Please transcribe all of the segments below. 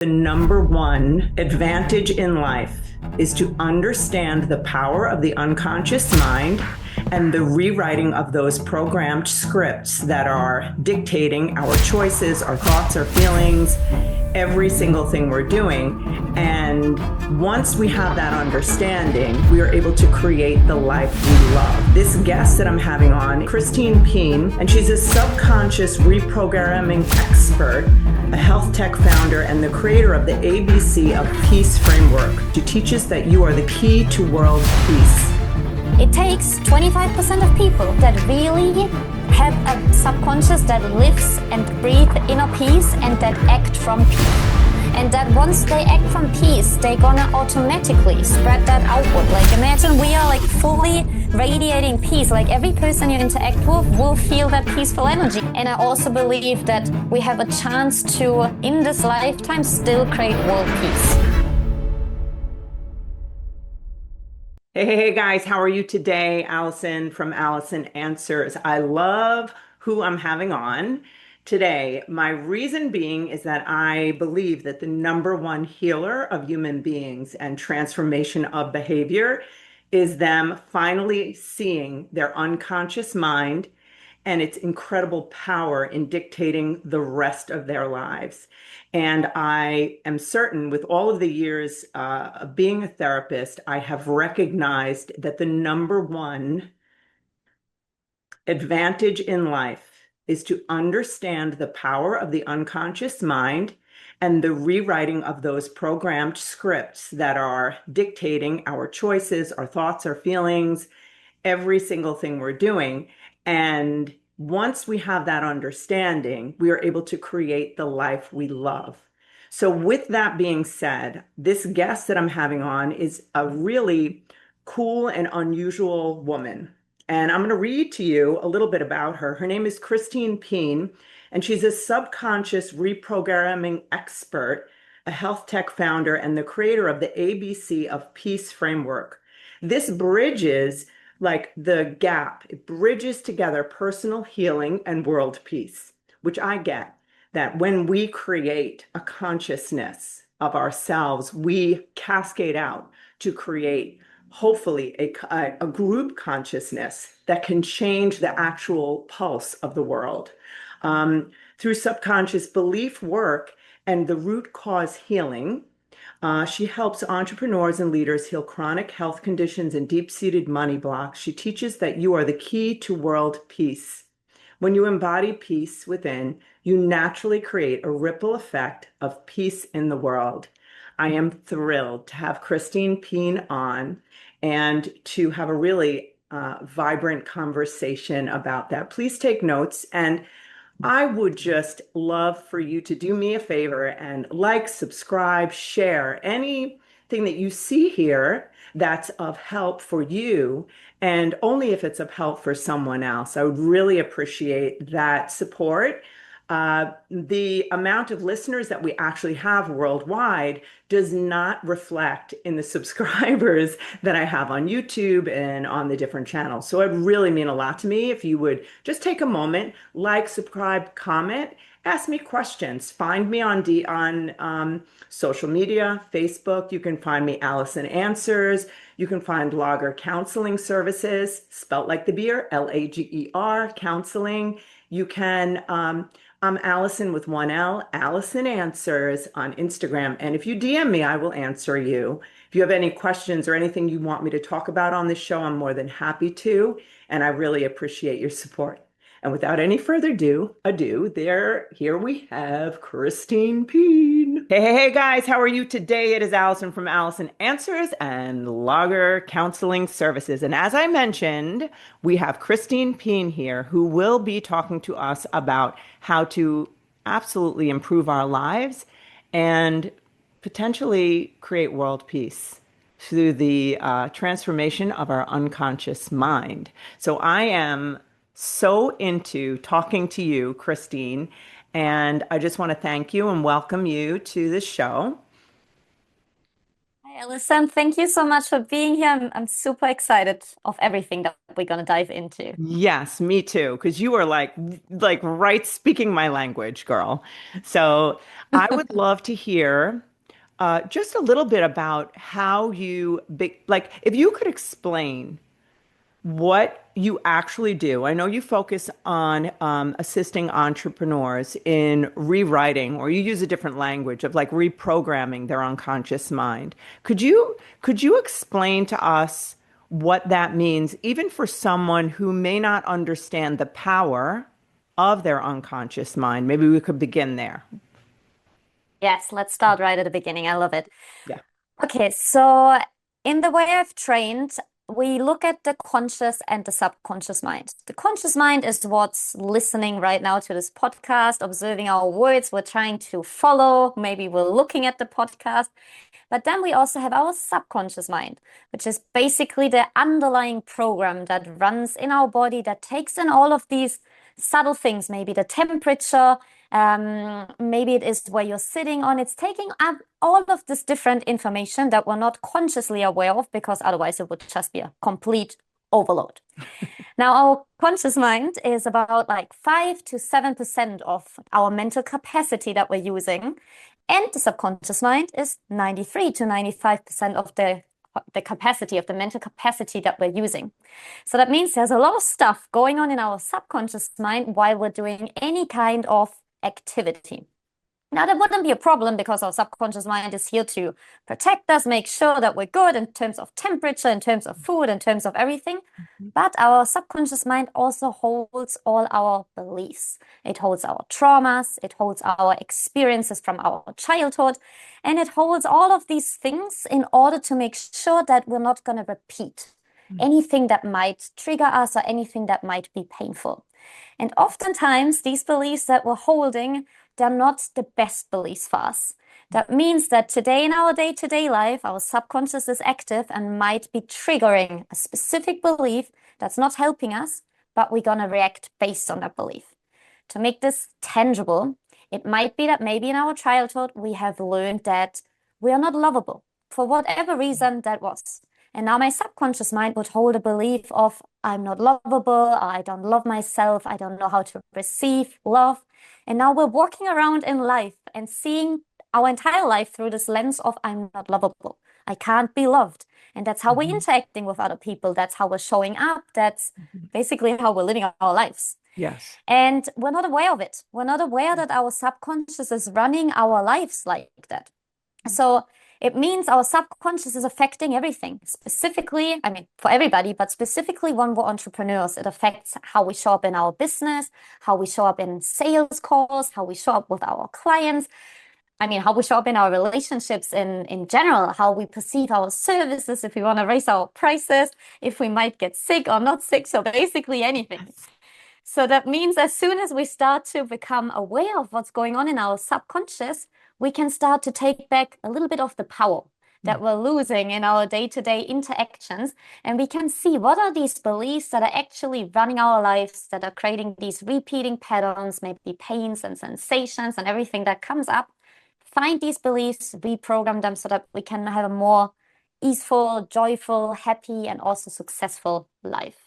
The number one advantage in life is to understand the power of the unconscious mind and the rewriting of those programmed scripts that are dictating our choices, our thoughts, our feelings, every single thing we're doing. And once we have that understanding, we are able to create the life we love. This guest that I'm having on, Christine Peine, and she's a subconscious reprogramming expert, a health tech founder, and the creator of the ABC of Peace framework. She teaches that you are the key to world peace. It takes 25% of people that really have a subconscious that lives and breathes inner peace and that act from peace. And that once they act from peace, they're gonna automatically spread that outward. Like imagine we are like fully radiating peace. Like every person you interact with will feel that peaceful energy. And I also believe that we have a chance to, in this lifetime, still create world peace. Hey guys, how are you today? Alison from Alison Answers. I love who I'm having on today. My reason being is that I believe that the number one healer of human beings and transformation of behavior is them finally seeing their unconscious mind and its incredible power in dictating the rest of their lives. And I am certain with all of the years of being a therapist, I have recognized that the number one advantage in life is to understand the power of the unconscious mind and the rewriting of those programmed scripts that are dictating our choices, our thoughts, our feelings, every single thing we're doing. And once we have that understanding, we are able to create the life we love. So with that being said, this guest that I'm having on is a really cool and unusual woman. And I'm going to read to you a little bit about her. Her name is Christine Peine, and she's a subconscious reprogramming expert, a health tech founder, and the creator of the ABC of Peace framework. This bridges like the gap. It bridges together personal healing and world peace, which I get that when we create a consciousness of ourselves, we cascade out to create hopefully a group consciousness that can change the actual pulse of the world. Through subconscious belief work and the root cause healing, she helps entrepreneurs and leaders heal chronic health conditions and deep-seated money blocks. She teaches that you are the key to world peace. When you embody peace within, you naturally create a ripple effect of peace in the world. I am thrilled to have Christine Peine on and to have a really vibrant conversation about that. Please take notes, and I would just love for you to do me a favor and like, subscribe, share anything that you see here that's of help for you, and only if it's of help for someone else. I would really appreciate that support. The amount of listeners that we actually have worldwide does not reflect in the subscribers that I have on YouTube and on the different channels. So it would really mean a lot to me if you would just take a moment, like, subscribe, comment, ask me questions. Find me on social media, Facebook. You can find me Alison Answers. You can find Lager Counseling Services, spelt like the beer, Lager, counseling. You can I'm Alison with one L, Alison Answers on Instagram. And if you DM me, I will answer you. If you have any questions or anything you want me to talk about on this show, I'm more than happy to. And I really appreciate your support. And without any further ado, here we have Christine Peine. Hey guys, how are you today? It is Alison from Alison Answers and Lager Counseling Services. And as I mentioned, we have Christine Peine here who will be talking to us about how to absolutely improve our lives and potentially create world peace through the transformation of our unconscious mind. So I am so into talking to you, Christine, and I just want to thank you and welcome you to the show. Hi, Alison, thank you so much for being here. I'm super excited of everything that we're going to dive into. Yes, me too, because you are like right speaking my language, girl. So I would love to hear just a little bit about how you like if you could explain what you actually do. I know you focus on assisting entrepreneurs in rewriting, or you use a different language of like reprogramming their unconscious mind. Could you explain to us what that means, even for someone who may not understand the power of their unconscious mind? Maybe we could begin there. Yes, let's start right at the beginning. I love it. Yeah. Okay, so in the way I've trained, we look at the conscious and the subconscious mind. The conscious mind is what's listening right now to this podcast, observing our words. We're trying to follow. Maybe we're looking at the podcast. But then we also have our subconscious mind, which is basically the underlying program that runs in our body that takes in all of these subtle things, maybe the temperature, maybe it is where you're sitting on. It's taking up all of this different information that we're not consciously aware of, because otherwise it would just be a complete overload. Now, our conscious mind is about like 5 to 7% of our mental capacity that we're using. And the subconscious mind is 93 to 95% of the capacity of the mental capacity that we're using. So that means there's a lot of stuff going on in our subconscious mind while we're doing any kind of activity. Now, that wouldn't be a problem because our subconscious mind is here to protect us, make sure that we're good in terms of temperature, in terms of food, in terms of everything. But our subconscious mind also holds all our beliefs. It holds our traumas, it holds our experiences from our childhood, and it holds all of these things in order to make sure that we're not going to repeat anything that might trigger us or anything that might be painful. And oftentimes, these beliefs that we're holding, they're not the best beliefs for us. That means that today in our day-to-day life, our subconscious is active and might be triggering a specific belief that's not helping us, but we're going to react based on that belief. To make this tangible, it might be that maybe in our childhood, we have learned that we are not lovable for whatever reason that was. And now my subconscious mind would hold a belief of I'm not lovable, I don't love myself, I don't know how to receive love. And now we're walking around in life and seeing our entire life through this lens of I'm not lovable. I can't be loved. And that's how we're interacting with other people. That's how we're showing up. That's basically how we're living our lives. Yes. And we're not aware of it. We're not aware that our subconscious is running our lives like that. So it means our subconscious is affecting everything. Specifically, I mean, for everybody, but specifically when we're entrepreneurs, it affects how we show up in our business, how we show up in sales calls, how we show up with our clients. I mean, how we show up in our relationships in general, how we perceive our services, if we want to raise our prices, if we might get sick or not sick. So basically anything. So that means as soon as we start to become aware of what's going on in our subconscious, we can start to take back a little bit of the power that we're losing in our day-to-day interactions. And we can see what are these beliefs that are actually running our lives, that are creating these repeating patterns, maybe pains and sensations and everything that comes up. Find these beliefs, reprogram them so that we can have a more easeful, joyful, happy, and also successful life.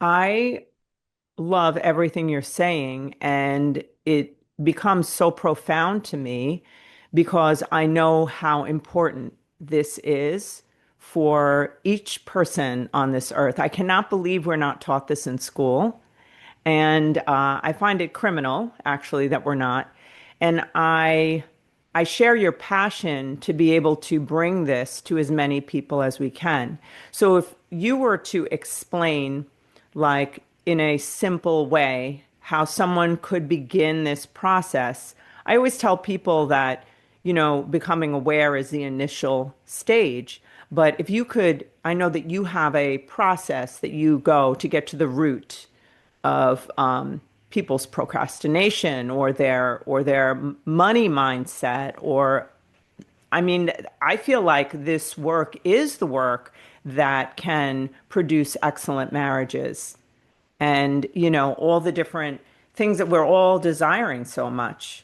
I love everything you're saying, and it becomes so profound to me because I know how important this is for each person on this earth. I cannot believe we're not taught this in school. And I find it criminal, actually, that we're not. And I share your passion to be able to bring this to as many people as we can. So if you were to explain, like in a simple way, how someone could begin this process, I always tell people that, becoming aware is the initial stage. But if you could, I know that you have a process that you go to get to the root of people's procrastination or their money mindset, or I mean, I feel like this work is the work that can produce excellent marriages and all the different things that we're all desiring so much.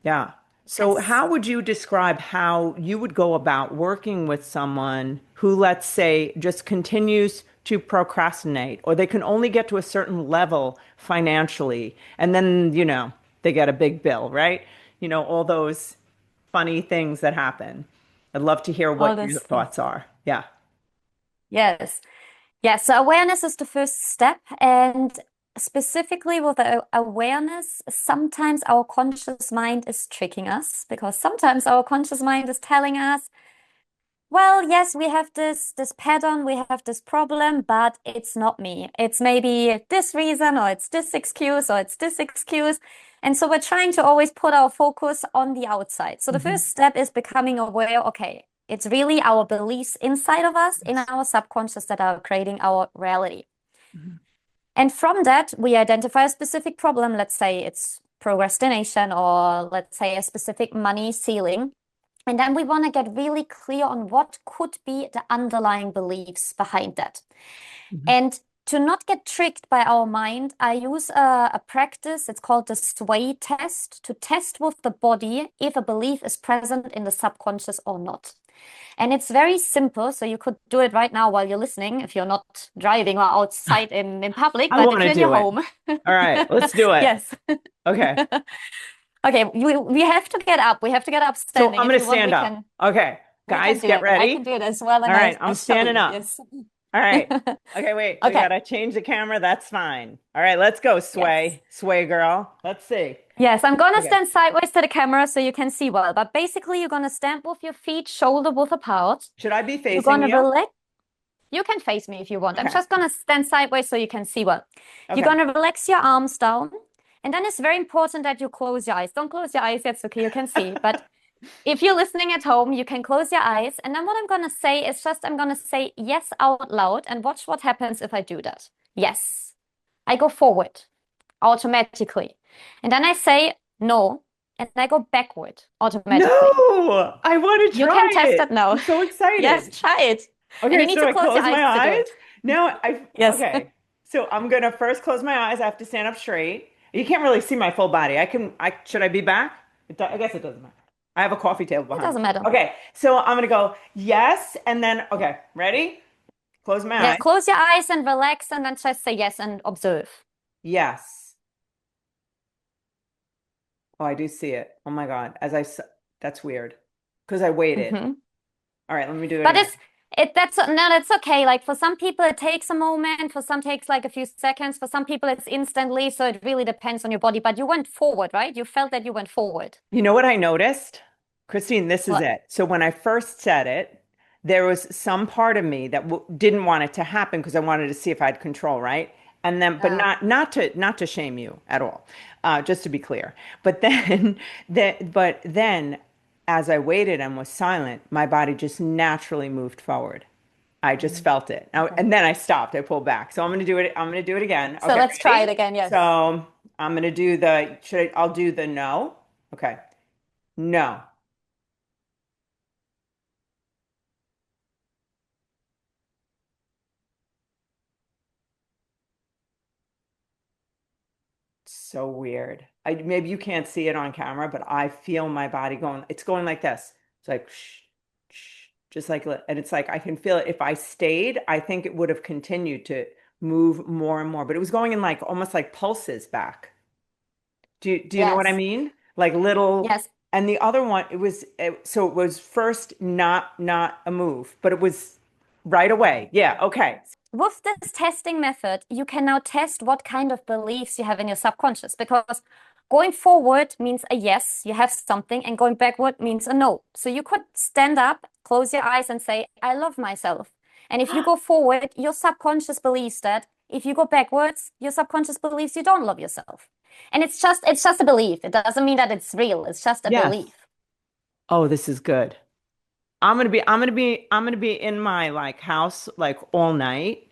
Yeah. So, Yes. how would you describe how you would go about working with someone who, let's say, just continues to procrastinate, or they can only get to a certain level financially, and then, they get a big bill, right? All those funny things that happen. I'd love to hear All what your those things. thoughts are. Yeah. Yes. Yeah, so awareness is the first step. And specifically with the awareness, sometimes our conscious mind is tricking us because sometimes our conscious mind is telling us, well, yes, we have this pattern, we have this problem, but it's not me. It's maybe this reason, or it's this excuse, or it's this excuse. And so we're trying to always put our focus on the outside. So the Mhm. first step is becoming aware, okay, it's really our beliefs inside of us, in Yes. our subconscious, that are creating our reality. Mhm. And from that, we identify a specific problem. Let's say it's procrastination, or let's say a specific money ceiling. And then we want to get really clear on what could be the underlying beliefs behind that. Mhm. And to not get tricked by our mind, I use a practice. It's called the sway test, to test with the body if a belief is present in the subconscious or not. And it's very simple. So you could do it right now while you're listening, if you're not driving or outside in public, I but want if to you're in your do it. home. All right, let's do it. Yes. Okay. Okay, we have to get up. We have to get up So standing. I'm If going to you want, stand up. Okay. we can Guys, do get it. I can ready. do it as well, All and right, I'm I show standing you. up. Yes. All right. Okay, wait. I Okay. gotta change the camera. That's fine. All right, let's go, Yes. Sway. Sway girl. Let's see. Yes, I'm gonna Okay. stand sideways to the camera so you can see well. But basically, you're gonna stand with your feet shoulder width apart. Should I be You're facing gonna you? relax. You can face me if you want. I'm Okay. just gonna stand sideways so you can see well. You're Okay. gonna relax your arms down. And then it's very important that you close your eyes. Don't close your eyes yet, it's okay, you can see. But if you're listening at home, you can close your eyes. And then what I'm gonna say is just I'm gonna say yes out loud and watch what happens if I do that. Yes. I go forward automatically. And then I say no, and I go backward automatically. No, I want to You can try test it. that now. I'm so Yes, excited. try it. And Okay, you need so to I close your close eyes my to do eyes. it. Now Yes. okay. So I'm gonna first close my eyes. I have to stand up straight. You can't really see my full body. Should I be back? I guess it doesn't matter. I have a coffee table It behind me. doesn't matter. Okay, so I'm gonna go yes, and then, okay, ready? Close my Yeah, eyes. close your eyes and relax, and then just say yes and observe. Yes. Oh, I do see it. Oh my God. That's weird. Because I waited. Hmm. All right, let me do it But again. that's no, that's okay. Like for some people, it takes a moment. For some, takes like a few seconds. For some people, it's instantly. So it really depends on your body. But you went forward, right? You felt that you went forward. You know what I noticed? Christine, this is What? it. So when I first said it, there was some part of me that w didn't want it to happen because I wanted to see if I had control, right? And then, but Oh. not to shame you at all, just to be clear. But then, but then, as I waited and was silent, my body just naturally moved forward. I just Mm. felt it. Okay. And then I stopped. I pulled back. So I'm going to do it. I'm going to do it again. So Okay, let's try it ready? again. Yes. So I'm going to I'll do the no. Okay. No. So weird. Maybe you can't see it on camera, but I feel my body going. It's going like this. It's like shh, shh, just like, and it's like I can feel it. If I stayed, I think it would have continued to move more and more, but it was going in like almost like pulses back. Do you know what I Yes. mean? Like little, Yes. and the other one, so it was first not a move, but it was right away. Yeah, okay. With this testing method, you can now test what kind of beliefs you have in your subconscious, because going forward means a yes, you have something, and going backward means a no. So you could stand up, close your eyes, and say, I love myself. And if you go forward, your subconscious believes that. If you go backwards, your subconscious believes you don't love yourself. And it's just a belief. It doesn't mean that it's real. It's just a Yes. belief. Oh, this is good. I'm gonna be in my like house like all night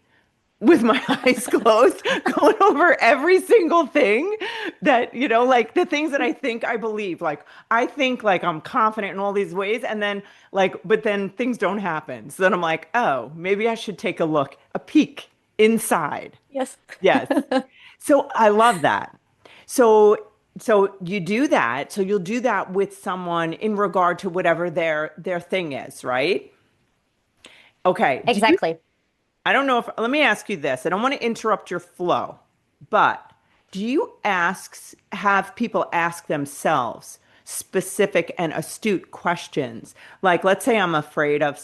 with my eyes closed, going over every single thing that, like the things that I think I believe. Like I think like I'm confident in all these ways, and then but then things don't happen. So then I'm like, oh, maybe I should take a peek inside. Yes. Yes. So I love that. So so you do that. So you'll do that with someone in regard to whatever their thing is, right? Okay. Exactly. I don't know if, let me ask you this. I don't want to interrupt your flow, but do you have people ask themselves specific and astute questions? Like, let's say I'm afraid of,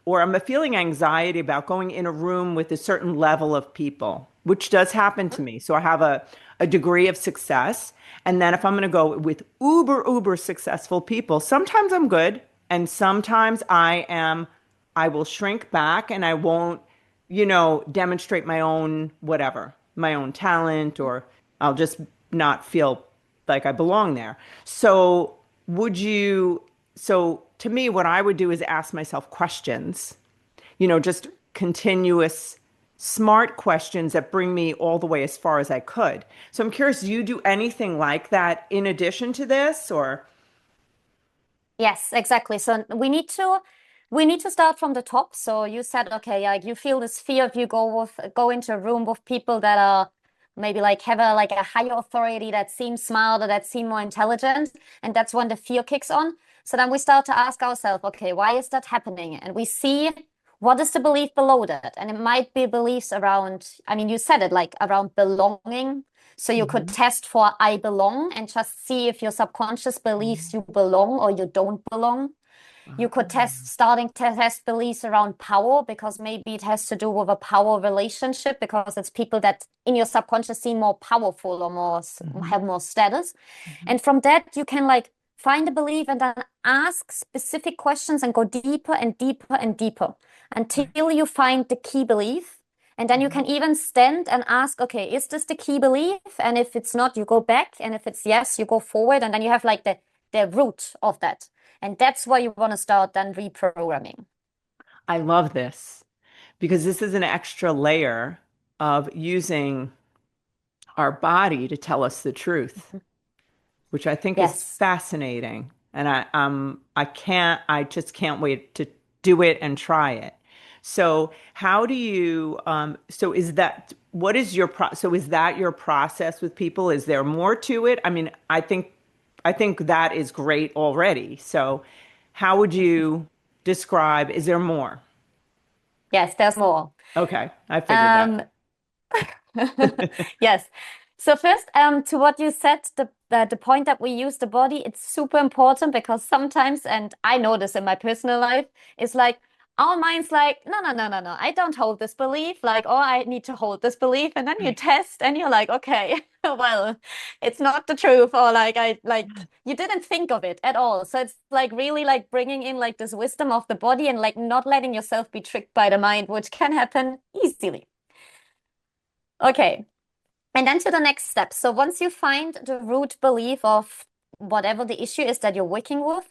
or I'm feeling anxiety about going in a room with a certain level of people, which does happen to me. So I have a degree of success. And then if I'm going to go with uber successful people, sometimes I'm good. And sometimes I will shrink back and I won't, demonstrate my own whatever, my own talent, or I'll just not feel like I belong there. So, so to me, what I would do is ask myself questions, just continuous smart questions that bring me all the way as far as I could. So I'm curious, do you do anything like that in addition to this or? Yes, exactly. So we need to start from the top. So you said, okay, like you feel this fear if you go into a room with people that are maybe like have a higher authority that seems smarter, that seem more intelligent, and that's when the fear kicks on. So then we start to ask ourselves, okay, why is that happening? And we see what is the belief below that, and it might be beliefs around. I mean, you said it like around belonging. So you could Mhm. test for I belong and just see if your subconscious believes you belong or you don't belong. You could starting to test beliefs around power because maybe it has to do with a power relationship because it's people that in your subconscious seem more powerful or Mhm. have more status. Mhm. And from that, you can like find a belief and then ask specific questions and go deeper and deeper and deeper Right. until you find the key belief. And then you Mhm. can even stand and ask, okay, is this the key belief? And if it's not, you go back. And if it's yes, you go forward. And then you have like the root of that. And that's where you want to start then reprogramming. I love this because this is an extra layer of using our body to tell us the truth, Mhm. which I think is Yes. fascinating. And I just can't wait to do it and try it. So how do you, so is that, what is so is that your process with people? Is there more to it? I mean, I think that is great already. So how would you describe, is there more? Yes, there's more. Okay, I figured that. Um, Yes. So first, to what you said, the point that we use the body, it's super important because sometimes, and I know this in my personal life, it's like our mind's like, no, no, no, no, no, I don't hold this belief, like, oh, I need to hold this belief, and then you Right. test, and you're like, okay, well, it's not the truth, or like you didn't think of it at all. So it's like really like bringing in like this wisdom of the body and like not letting yourself be tricked by the mind, which can happen easily. Okay. And then to the next step. So once you find the root belief of whatever the issue is that you're working with,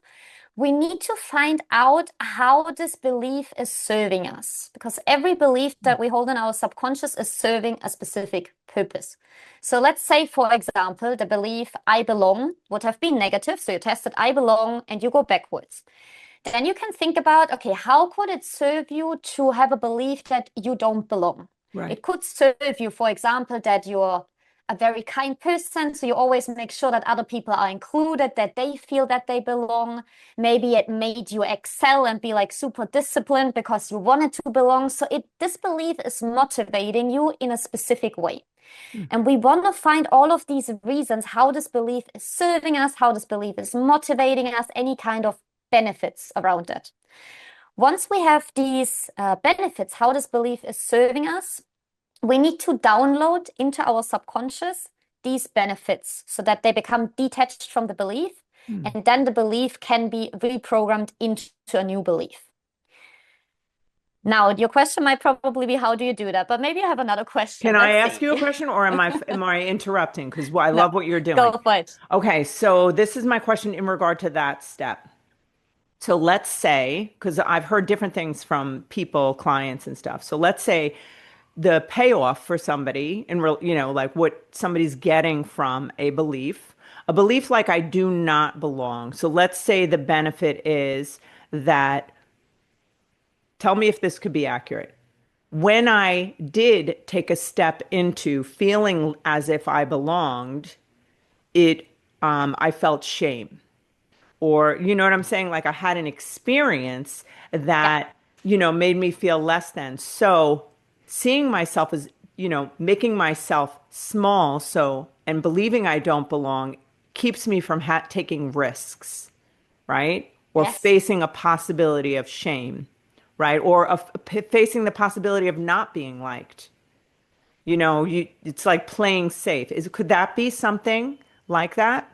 we need to find out how this belief is serving us. Because every belief that we hold in our subconscious is serving a specific purpose. So let's say, for example, the belief I belong would have been negative. So you tested I belong and you go backwards. Then you can think about, okay, how could it serve you to have a belief that you don't belong? Right. It could serve you, for example, that you're a very kind person, so you always make sure that other people are included, that they feel that they belong. Maybe it made you excel and be like super disciplined because you wanted to belong. So this belief is motivating you in a specific way. Hmm. And we want to find all of these reasons how this belief is serving us, how this belief is motivating us, any kind of benefits around it. Once we have these benefits, how this belief is serving us, we need to download into our subconscious these benefits so that they become detached from the belief. Hmm. And then the belief can be reprogrammed into a new belief. Now, your question might probably be, how do you do that? But maybe I have another Can question. I Let's ask see. you a question or am I interrupting? Because I No, love what you're doing. go for it. Okay, so this is my question in regard to that step. So let's say, because I've heard different things from people, clients and stuff. So let's say the payoff for somebody and like what somebody's getting from a belief like I do not belong. So let's say the benefit is that, tell me if this could be accurate. When I did take a step into feeling as if I belonged, it I felt shame, or you know what I'm saying? Like I had an experience Yeah. that, made me feel less than. So seeing myself as, making myself small, so, and believing I don't belong keeps me from taking risks, right? Or Yes. facing a possibility of shame, right? Or of facing the possibility of not being liked. It's like playing safe. Could that be something like that?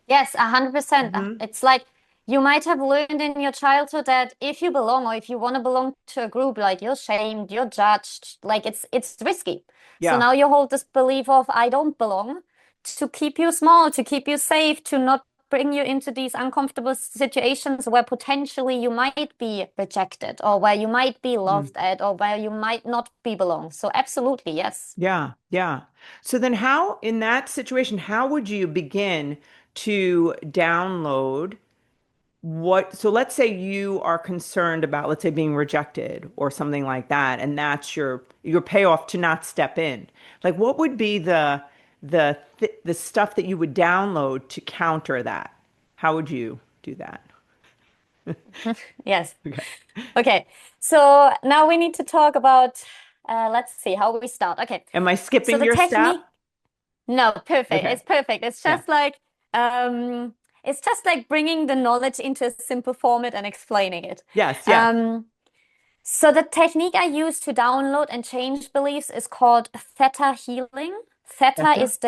Yes, 100%. Hmm. It's like you might have learned in your childhood that if you belong or if you want to belong to a group, like you're shamed, you're judged, like it's risky. So Yeah. now you hold this belief of I don't belong to keep you small, to keep you safe, to not bring you into these uncomfortable situations where potentially you might be rejected or where you might be Mm. loved at or where you might not be belong. So absolutely, yes. Yeah, yeah. So then how, in that situation, how would you begin to download so let's say you are concerned about, let's say, being rejected or something like that, and that's your payoff to not step in. Like what would be the stuff that you would download to counter that? How would you do that? Yes. Okay. Okay, so now we need to talk about, let's see how we start. Okay, Am I so skipping the your step? technique, no, perfect. Okay. It's perfect. Yeah. Um, it's just like bringing the knowledge into a simple format and explaining it. Yes, yes. Um, so the technique I use to download and change beliefs is called theta healing. Theta Theta? is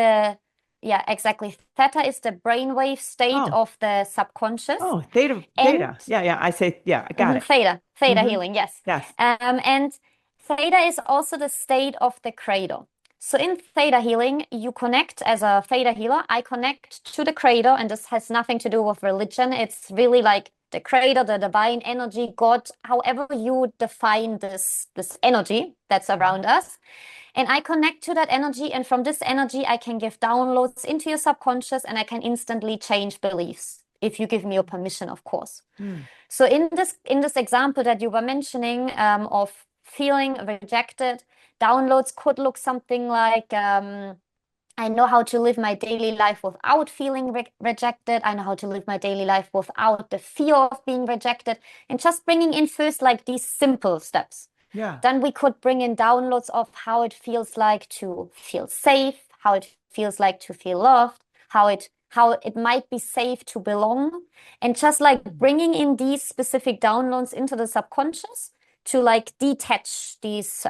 yeah, exactly. Theta is the brainwave state Oh, of the subconscious. oh, theta, And theta. Yeah, yeah. I say, yeah, I got it. theta Hmm. healing, yes. Yes. And theta is also the state of the cradle. So in theta healing, you connect as a theta healer. I connect to the cradle, and this has nothing to do with religion. It's really like the cradle, the divine energy, God, however you define this energy that's around us. And I connect to that energy, and from this energy, I can give downloads into your subconscious, and I can instantly change beliefs if you give me your permission, of course. Mm. So in this example that you were mentioning of feeling rejected, downloads could look something like I know how to live my daily life without feeling rejected. I know how to live my daily life without the fear of being rejected, and just bringing in first like these simple steps. Yeah. Then we could bring in downloads of how it feels like to feel safe, how it feels like to feel loved, how it might be safe to belong, and just like bringing in these specific downloads into the subconscious to like detach these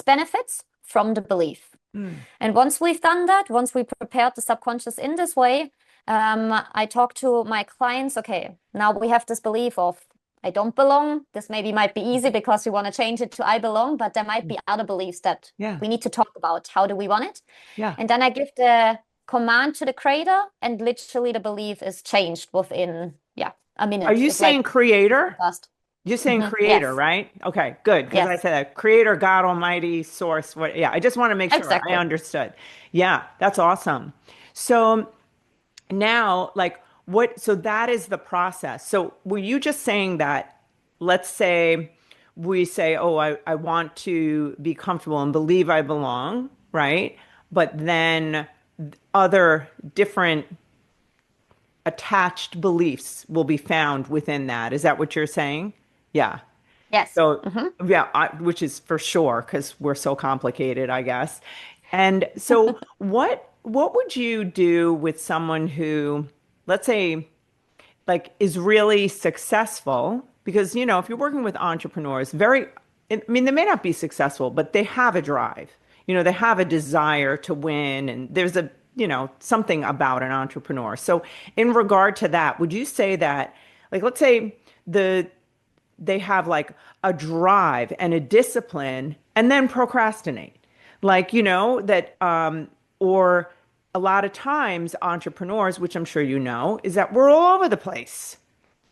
benefits from the belief. Mm. And once we've done that, once we prepared the subconscious in this way, I talk to my clients, okay, now we have this belief of I don't belong. This maybe might be easy because we want to change it to I belong, but there might be other beliefs that Yeah. we need to talk about. How do we want it? Yeah. And then I give the command to the creator, and literally the belief is changed within, yeah, a Are minute. you It's like saying creator? fast. You're saying creator, Yes, right? Okay, good. Because I yes, said that creator, God Almighty, source. What? Yeah, I just want to make sure I exactly. understood. Yeah, that's awesome. So now, like, what? So that is the process. So were you just saying that, let's say we say, oh, I want to be comfortable and believe I belong, right? But then other different attached beliefs will be found within that. Is that what you're saying? Yeah. Yes. So, yeah, which is for sure because we're so complicated, I guess. And so, what would you do with someone who, let's say, like is really successful? Because, if you're working with entrepreneurs, I mean, they may not be successful, but they have a drive. They have a desire to win, and there's something about an entrepreneur. So, in regard to that, would you say that, like, let's say they have like a drive and a discipline and then procrastinate, like, or a lot of times entrepreneurs, which I'm sure you know, is that we're all over the place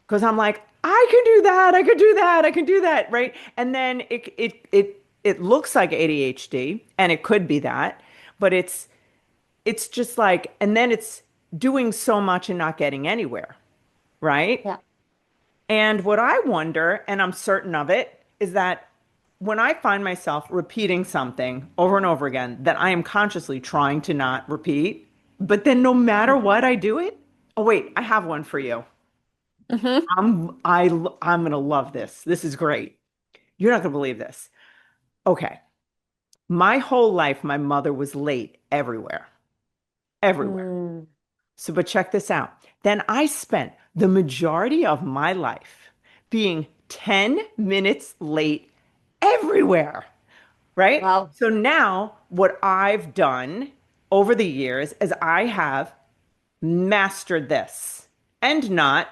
because I'm like, I can do that, I can do that, I can do that, right? And then it looks like ADHD, and it could be that, but it's just like, and then it's doing so much and not getting anywhere, right? Yeah. And what I wonder, and I'm certain of it, is that when I find myself repeating something over and over again that I am consciously trying to not repeat, But then no matter what I do it. Oh wait, I have one for you. Hmm. I'm gonna love this. This is great. You're not gonna believe this. Okay. My whole life, my mother was late everywhere. Everywhere. Mm. So, but check this out. Then I spent the majority of my life being 10 minutes late everywhere, right? Wow. So now what I've done over the years is I have mastered this and not.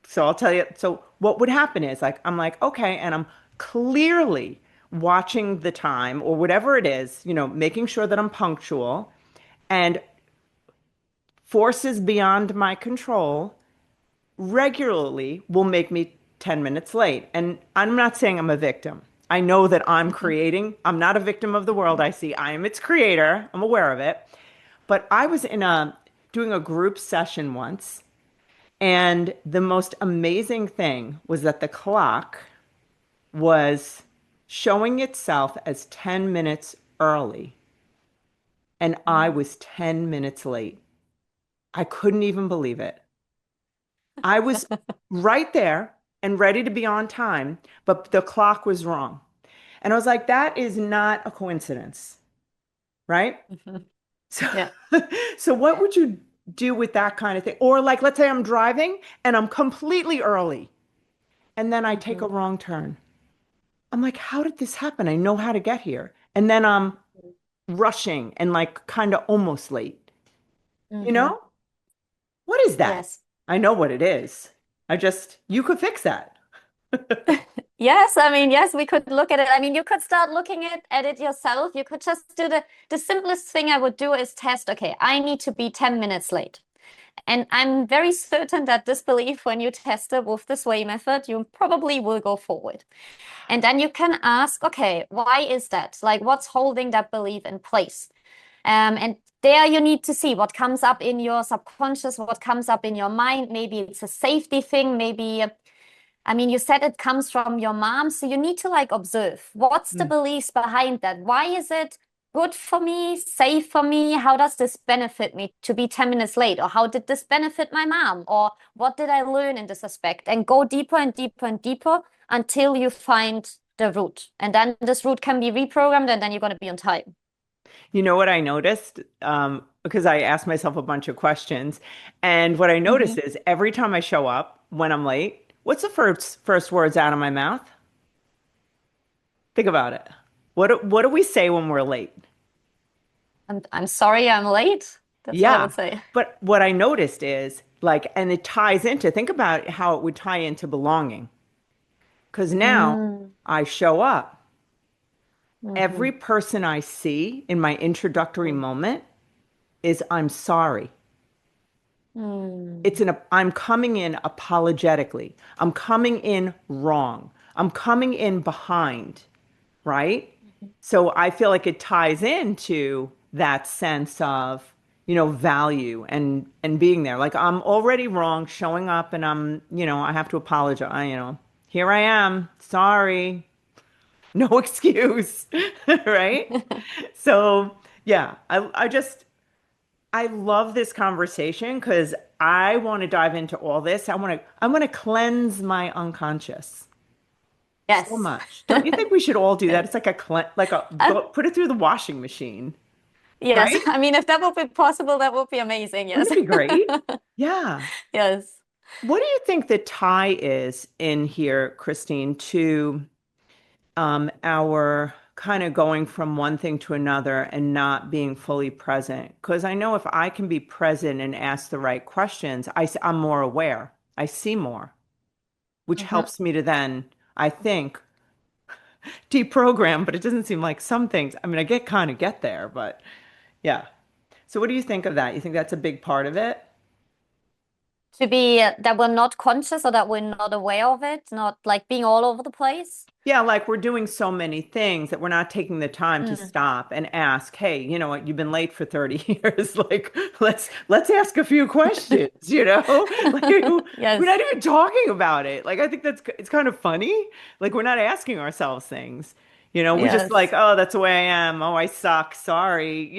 So I'll tell you. So what would happen is like, I'm like, okay, and I'm clearly watching the time or whatever it is, making sure that I'm punctual and forces beyond my control regularly will make me 10 minutes late. And I'm not saying I'm a victim. I know that I'm not a victim of the world I see. I am its creator. I'm aware of it. But I was doing a group session once, and the most amazing thing was that the clock was showing itself as 10 minutes early, and I Mm. was 10 minutes late. I couldn't even believe it. I was right there and ready to be on time, but the clock was wrong. And I was like, that is not a coincidence, right? Mhm. So, Yeah. so what would you do with that kind of thing? Or like, let's say I'm driving and I'm completely early and then I take Hmm. a wrong turn. I'm like, how did this happen? I know how to get here. And then I'm rushing and like kind of almost late. You Hmm. know? What is that? Yes. I know what it is. You could fix that. Yes, I mean, yes, we could look at it. I mean, you could start looking at it yourself. You could just do the simplest thing I would do is test, okay, I need to be 10 minutes late. And I'm very certain that this belief, when you test it with the sway method, you probably will go forward. And then you can ask, okay, why is that? Like, what's holding that belief in place? And there you need to see what comes up in your subconscious, what comes up in your mind. Maybe it's a safety thing. Maybe, I mean, you said it comes from your mom. So you need to like observe what's the Mm. beliefs behind that? Why is it good for me, safe for me? How does this benefit me to be 10 minutes late? Or how did this benefit my mom? Or what did I learn in this aspect? And go deeper and deeper and deeper until you find the root. And then this root can be reprogrammed and then you're going to be on time. You know what I noticed? Because I asked myself a bunch of questions, and what I noticed Mhm. is every time I show up when I'm late, what's the first words out of my mouth? Think about it. What do we say when we're late? I'm sorry I'm late. That's what I Yeah. would say. But what I noticed is like, and it ties into, think about how it would tie into belonging. Because now Mm. I show up. Hmm. Every person I see in my introductory Mm. moment is I'm sorry. Mm. I'm coming in apologetically. I'm coming in wrong. I'm coming in behind, right? So I feel like it ties into that sense of, value and being there. Like I'm already wrong, showing up and I have to apologize, here I am. Sorry. No excuse, right? So, yeah, I love this conversation because I want to dive into all this. I want to cleanse my unconscious so Yes. much. Don't you think we should all do that? Yes. It's like Uh, put it through the washing machine, yes. right? I mean, if that would be possible, that would be amazing. Wouldn't Yes. it be great? Yeah. Yes. What do you think the tie is in here, Christine, to our kind of going from one thing to another and not being fully present? Because I know if I can be present and ask the right questions, I'm more aware. I see more, which Hmm. helps me to then, I think, deprogram. But it doesn't seem like some things. I mean, I get there, but yeah. So what do you think of that? You think that's a big part of it? To be that we're not conscious or that we're not aware of it, not like being all over the place. Yeah, like we're doing so many things that we're not taking the time to Mm. stop and ask, hey, you know what, you've been late for 30 years. Like, let's ask a few questions, you know? Like we're not Yes. even talking about it. Like I think it's kind of funny. Like we're not asking ourselves things. We're just like, Yes. oh, that's the way I am. Oh, I suck. Sorry,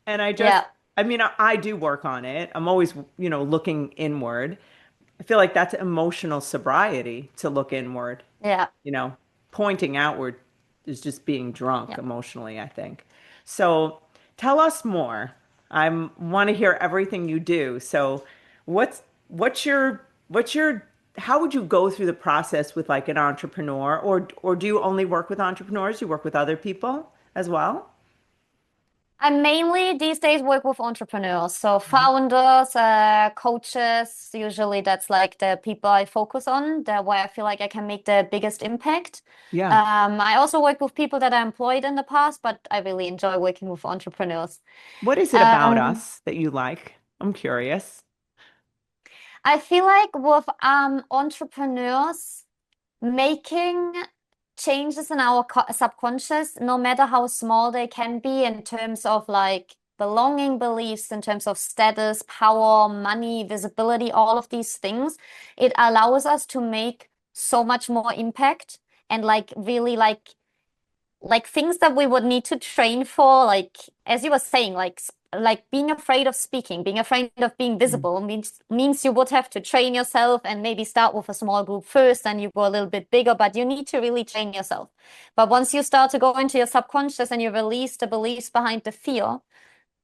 And Yeah. I mean, I do work on it. I'm always, looking inward. I feel like that's emotional sobriety to look inward. Yeah. You know, pointing outward is just being drunk Yeah. emotionally, I think. So tell us more. I want to hear everything you do. So what's your how would you go through the process with like an entrepreneur, or do you only work with entrepreneurs? You work with other people as well? I mainly these days work with entrepreneurs, so founders, coaches. Usually, that's like the people I focus on, the where I feel like I can make the biggest impact. Yeah. I also work with people that I employed in the past, but I really enjoy working with entrepreneurs. What is it about Um, us that you like? I'm curious. I feel like with entrepreneurs, making changes in our subconscious, no matter how small they can be in terms of like belonging beliefs, in terms of status, power, money, visibility, all of these things, it allows us to make so much more impact and like really like things that we would need to train for, like as you were saying, like being afraid of speaking, being afraid of being Mm. visible means you would have to train yourself and maybe start with a small group first and you go a little bit bigger, but you need to really train yourself. But once you start to go into your subconscious and you release the beliefs behind the fear,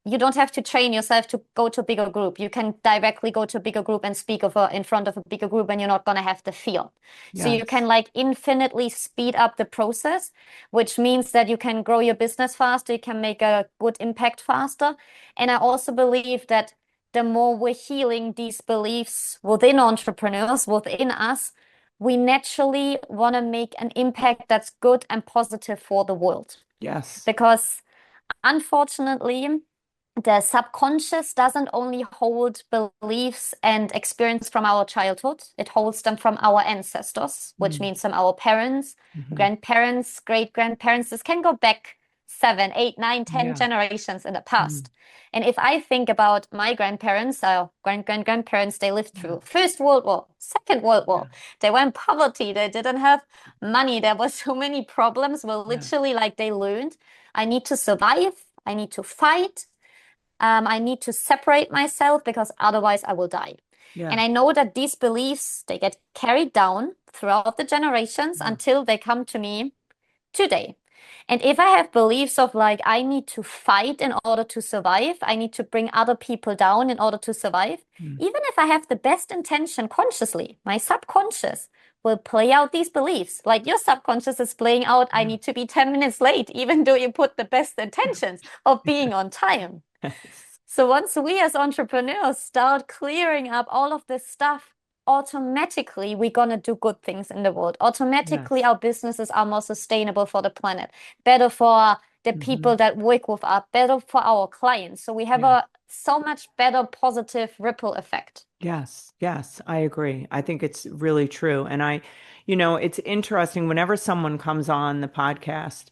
you don't have to train yourself to go to a bigger group. You can directly go to a bigger group and speak in front of a bigger group, and you're not going to have the fear. So you can Yes. like infinitely speed up the process, which means that you can grow your business faster, you can make a good impact faster. And I also believe that the more we're healing these beliefs within entrepreneurs, within us, we naturally want to make an impact that's good and positive for the world. Yes. Because unfortunately, the subconscious doesn't only hold beliefs and experience from our childhood, it holds them from our ancestors, which Mm. means from our parents, Hmm. grandparents, great grandparents. This can go back 7, 8, 9, 10 Yeah. generations in the Mm. past. And if I think about my grandparents, our grandparents, they lived Yeah. through First World War, Second World Yeah. War. They were in poverty. They didn't have money. There were so many problems. Well, Yeah. literally, like they learned, I need to survive. I need to fight. I need to separate myself because otherwise I will die. Yeah. And I know that these beliefs, they get carried down throughout the generations Yeah. until they come to me today. And if I have beliefs of like, I need to fight in order to survive, I need to bring other people down in order to survive, Mm. even if I have the best intention consciously, my subconscious will play out these beliefs. Like your subconscious is playing out, I Yeah. need to be 10 minutes late, even though you put the best intentions of being on time. Yes. So once we as entrepreneurs start clearing up all of this stuff, automatically we're gonna do good things in the world. Automatically Yes. our businesses are more sustainable for the planet, better for the Hmm. people that work with us, better for our clients. So we have Yeah. a so much better positive ripple effect. Yes. Yes. I agree. I think it's really true. And it's interesting whenever someone comes on the podcast,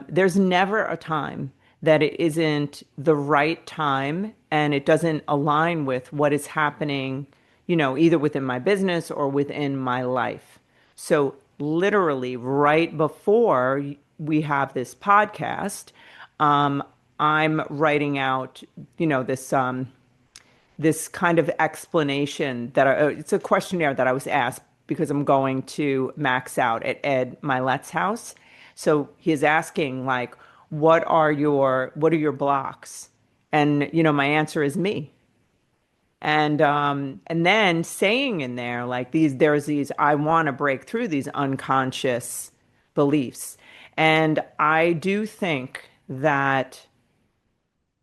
there's never a time that it isn't the right time and it doesn't align with what is happening, either within my business or within my life. So, literally, right before we have this podcast, um, I'm writing out, this kind of explanation it's a questionnaire that I was asked because I'm going to max out at Ed Milet's house. So he's asking like, what are your blocks? And my answer is me. And then saying in there like there's these I want to break through these unconscious beliefs. And I do think that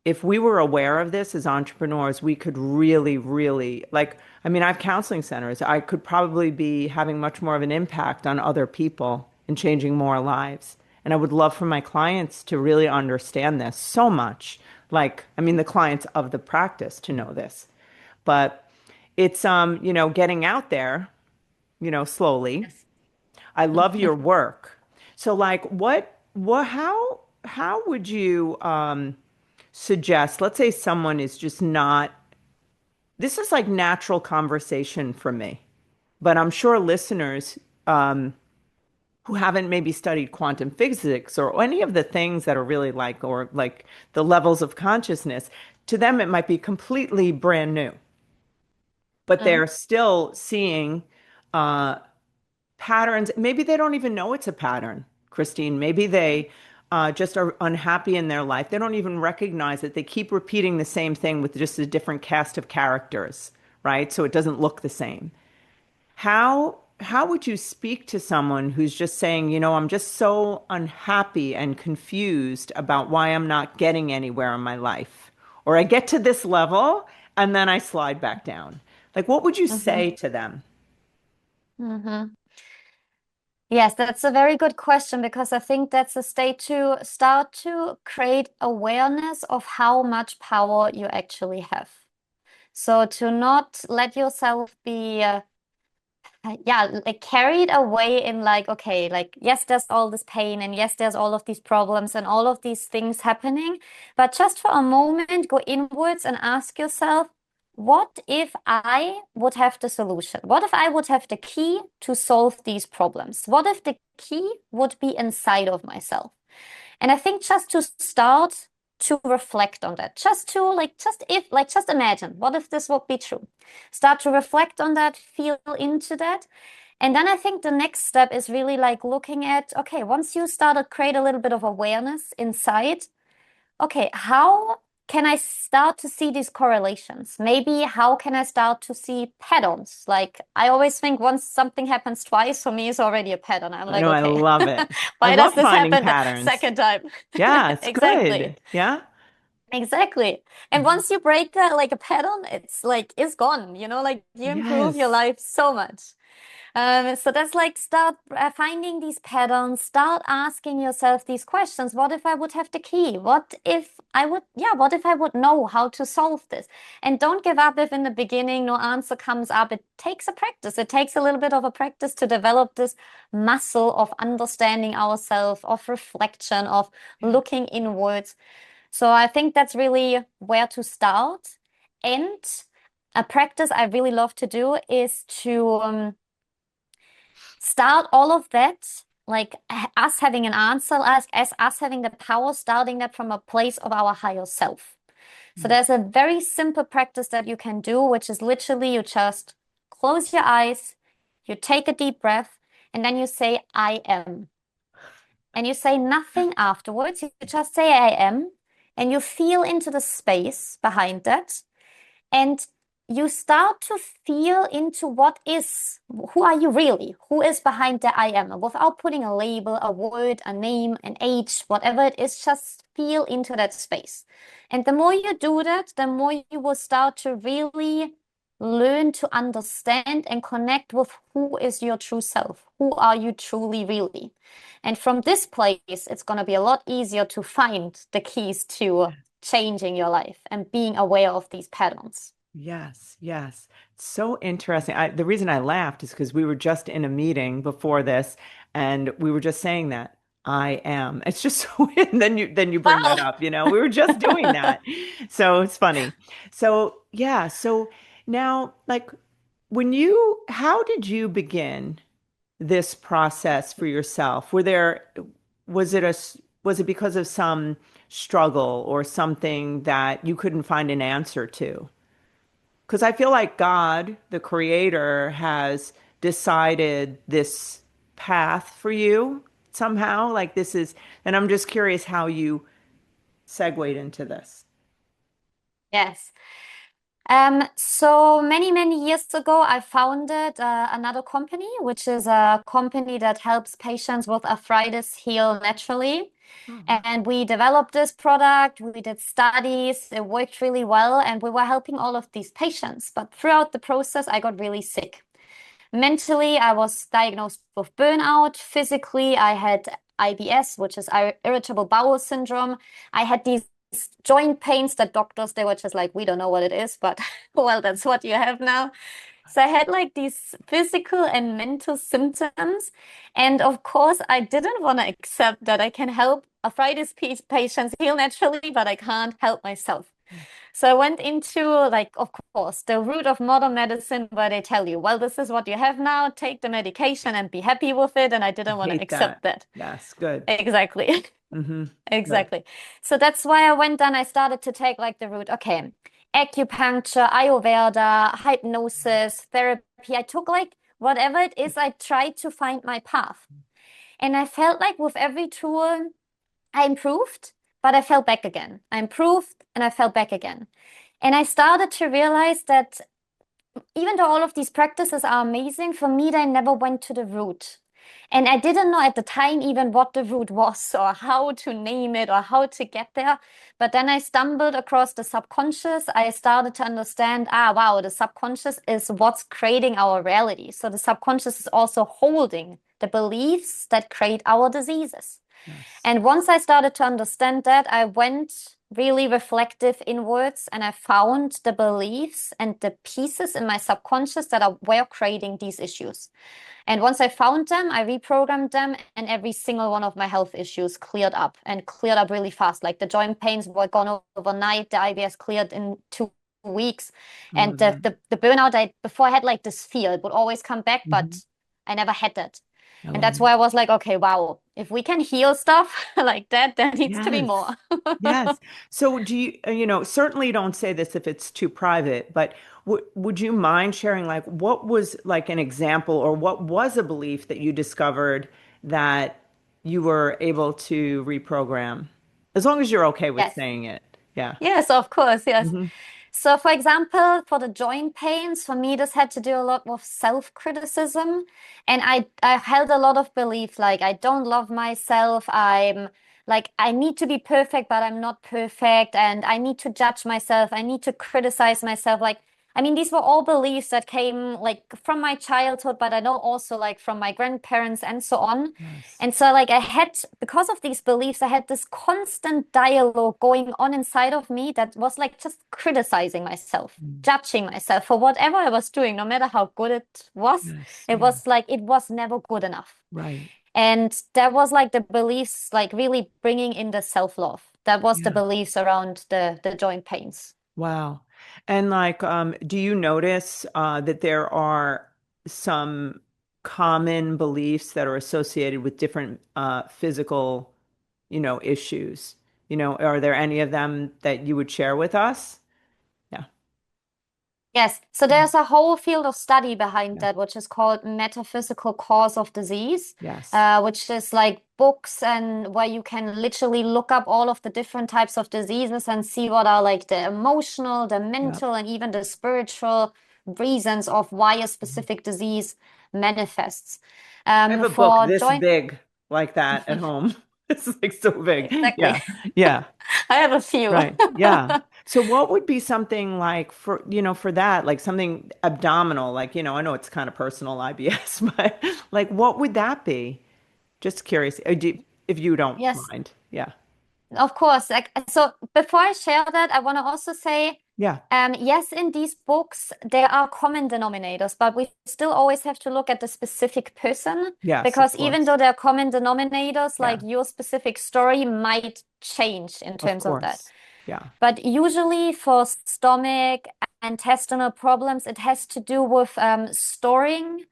if we were aware of this as entrepreneurs, we could really, really like, I mean, I have counseling centers. I could probably be having much more of an impact on other people and changing more lives. And I would love for my clients to really understand this so much. Like, I mean, the clients of the practice to know this. But it's getting out there, slowly. Yes. I love your work. So like how would you suggest, let's say someone is just not, this is like natural conversation for me, but I'm sure listeners who haven't maybe studied quantum physics or any of the things that are really like, or like the levels of consciousness, to them it might be completely brand new, but Mm, they're still seeing uh, patterns. Maybe they don't even know it's a pattern, Christine. Maybe they just are unhappy in their life. They don't even recognize it. They keep repeating the same thing with just a different cast of characters, right? So it doesn't look the same. How would you speak to someone who's just saying, I'm just so unhappy and confused about why I'm not getting anywhere in my life? Or I get to this level and then I slide back down. Like, what would you mhm, say to them? mhm. Yes, that's a very good question because I think that's a state to start to create awareness of how much power you actually have. So to not let yourself be yeah, like carried away in like, okay, like, yes, there's all this pain and yes, there's all of these problems and all of these things happening. But just for a moment, go inwards and ask yourself, what if I would have the solution? What if I would have the key to solve these problems? What if the key would be inside of myself? And I think just to start to reflect on that, just to just imagine, what if this would be true? Start to reflect on that, feel into that. And then I think the next step is really like looking at, okay, once you start to create a little bit of awareness inside, okay, how can I start to see these correlations? Maybe how can I start to see patterns? Like I always think once something happens twice, for me, it's already a pattern. I'm I like, know, I okay, love it. I why does love this finding happen the patterns. second time? Yeah, it's Exactly. good. Yeah. Exactly. And Mhm. once you break that like a pattern, it's like it's gone, like you improve your Yes. life so much. So that's like start finding these patterns, start asking yourself these questions. What if I would have the key? What if I would know how to solve this? And don't give up if in the beginning no answer comes up. It takes a practice. It takes a little bit of a practice to develop this muscle of understanding ourselves, of reflection, of Yeah. looking inwards. So I think that's really where to start. And a practice I really love to do is to start all of that, like us having an answer, as us having the power, starting that from a place of our higher self. So Mm. there's a very simple practice that you can do, which is literally you just close your eyes, you take a deep breath, and then you say, I am. And you say nothing afterwards. You just say, I am. And you feel into the space behind that. And you start to feel into who are you really? Who is behind the I am? Without putting a label, a word, a name, an age, whatever it is, just feel into that space. And the more you do that, the more you will start to really learn to understand and connect with who is your true self. Who are you truly, really? And from this place, it's going to be a lot easier to find the keys to changing your life and being aware of these patterns. Yes, yes. So interesting. The reason I laughed is because we were just in a meeting before this, and we were just saying that I am. It's just so, and then you bring that Wow. up, we were just doing that. So it's funny. So yeah, so now like how did you begin this process for yourself? Was it because of some struggle or something that you couldn't find an answer to? Because I feel like God, the creator, has decided this path for you somehow. Like and I'm just curious how you segued into this. Yes. So many, many years ago, I founded another company, which is a company that helps patients with arthritis heal naturally. Oh, wow. And we developed this product, we did studies, it worked really well, and we were helping all of these patients. But throughout the process, I got really sick. Mentally, I was diagnosed with burnout. Physically, I had IBS, which is irritable bowel syndrome. I had these joint pains that doctors, they were just like, we don't know what it is, but well, that's what you have now. So I had like these physical and mental symptoms. And of course, I didn't want to accept that I can help arthritis patients heal naturally, but I can't help myself. So I went into, like, of course, the root of modern medicine where they tell you, well, this is what you have now, take the medication and be happy with it. And I I didn't want to hate that. accept that. Yes, good. Exactly. Mm-hmm. Good. Exactly. So that's why I went and I started to take like the route. Okay, acupuncture, Ayurveda, hypnosis, therapy. I took like whatever it is, I tried to find my path. And I felt like with every tool, I improved, but I fell back again. I improved and I fell back again. And I started to realize that even though all of these practices are amazing, for me, they never went to the root. And I didn't know at the time even what the root was or how to name it or how to get there. But then I stumbled across the subconscious. I started to understand, wow, the subconscious is what's creating our reality. So the subconscious is also holding the beliefs that create our diseases. Yes. And once I started to understand that, I went really reflective inwards and I found the beliefs and the pieces in my subconscious that were creating these issues. And once I found them, I reprogrammed them, and every single one of my health issues cleared up and cleared up really fast. Like the joint pains were gone overnight, the IBS cleared in 2 weeks, Oh, and that. the burnout I before I had like this fear, it would always come back, Hmm. but I never had that. I And love that's it. why I was like, okay, wow, if we can heal stuff like that, there needs to be Yes. more. Yes. So do you, certainly don't say this if it's too private, but would you mind sharing like what was like an example or what was a belief that you discovered that you were able to reprogram? As long as you're okay with Yes. saying it. Yeah. Yes, of course. Yes. Hmm. So, for example, for the joint pains, for me, this had to do a lot with self-criticism. And I held a lot of belief, like I don't love myself. I'm like, I need to be perfect, but I'm not perfect. And I need to judge myself. I need to criticize myself. Like, I mean, these were all beliefs that came like from my childhood, but I know also like from my grandparents and so on. Yes. And so, like, I had, because of these beliefs, I had this constant dialogue going on inside of me that was like just criticizing myself, Mm. judging myself for whatever I was doing, no matter how good it was. Yes. It Yeah. was like, it was never good enough. Right. And that was like the beliefs, like really bringing in the self-love. That was the Yeah. beliefs around the joint pains. Wow. And like, do you notice that there are some common beliefs that are associated with different physical, issues? Are there any of them that you would share with us? Yeah. Yes, so Mm. there's a whole field of study behind Yeah. that, which is called metaphysical cause of disease, Yes. which is like books and where you can literally look up all of the different types of diseases and see what are like the emotional, the Yeah. mental, and even the spiritual reasons of why a specific disease manifests. I have a book For this joint, big like that at home. It's like so big. exactly. Yeah. Yeah. I have a few. Right. Yeah. So what would be something like for that, like something abdominal, like, I know it's kind of personal IBS, but like what would that be? Just curious, if you don't Yes. mind. Yeah. Of course. Like, so before I share that, I want to also say, Yeah. yes, in these books, there are common denominators, but we still always have to look at the specific person Yes, of because even course. though there are common denominators, Yeah. like your specific story might change in Of terms of that. course. Yeah. But usually for stomach, intestinal problems, it has to do with storing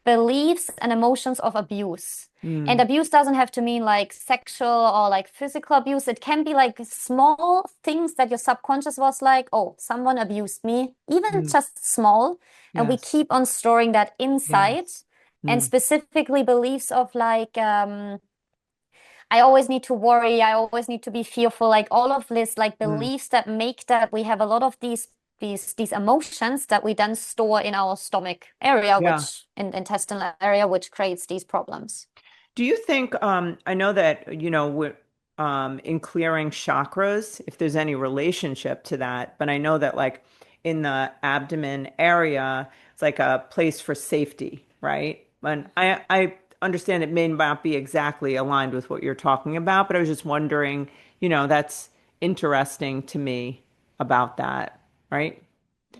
beliefs and emotions of abuse. And Mm. abuse doesn't have to mean like sexual or like physical abuse. It can be like small things that your subconscious was like, oh, someone abused me, even Mm. just small. And we Yes. keep on storing that inside. Yes. And Mm. specifically beliefs of like, I always need to worry, I always need to be fearful, like all of this, like Mm. beliefs that make that we have a lot of these emotions that we then store in our stomach area, Yeah. which in intestinal area, which creates these problems. Do you think, I know that, in clearing chakras, if there's any relationship to that, but I know that like in the abdomen area, it's like a place for safety, right? And I understand it may not be exactly aligned with what you're talking about, but I was just wondering, that's interesting to me about that, right?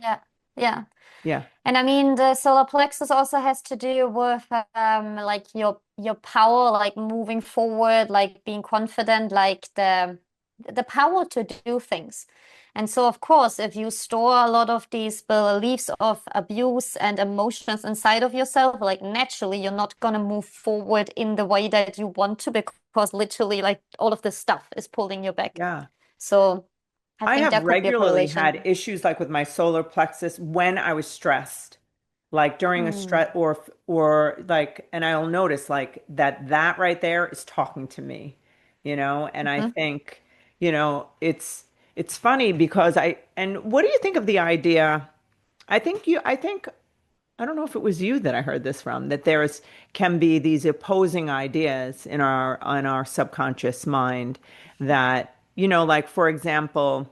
Yeah, yeah. Yeah. And I mean, the solar plexus also has to do with like your power, like moving forward, like being confident, like the power to do things. And so, of course, if you store a lot of these beliefs of abuse and emotions inside of yourself, like naturally, you're not going to move forward in the way that you want to because literally, like all of this stuff is pulling you back. Yeah. So I I think have there could be a regularly correlation. had issues like with my solar plexus when I was stressed, like during a Mm, stress or like, and I'll notice like that right there is talking to me, and I mhm. think, it's funny because and what do you think of the idea? I think I don't know if it was you that I heard this from, that can be these opposing ideas in our subconscious mind that, like for example,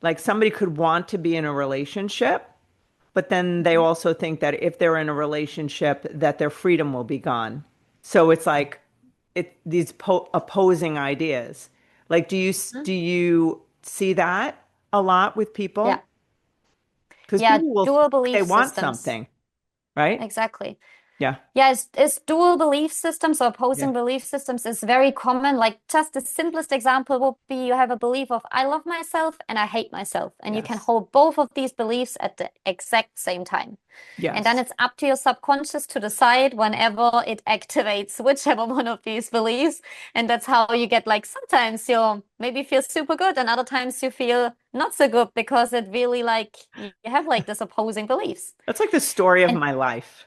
like somebody could want to be in a relationship, but then they also think that if they're in a relationship that their freedom will be gone. So it's like these opposing ideas. Like do Mhm. you see that a lot with people? Yeah. Because Yeah. people will Dual think they belief want systems. something, right? Exactly. Yeah. Yeah, it's dual belief systems or Yeah. opposing belief systems is very common. Like just the simplest example would be you have a belief of I love myself and I hate myself. And you can Yes. hold both of these beliefs at the exact same time. And then Yes. it's up to your subconscious to decide whenever it activates whichever one of these beliefs. And that's how you get like sometimes you maybe feel super good and other times you feel not so good because it really like you have like this opposing beliefs. That's like the story of And my life.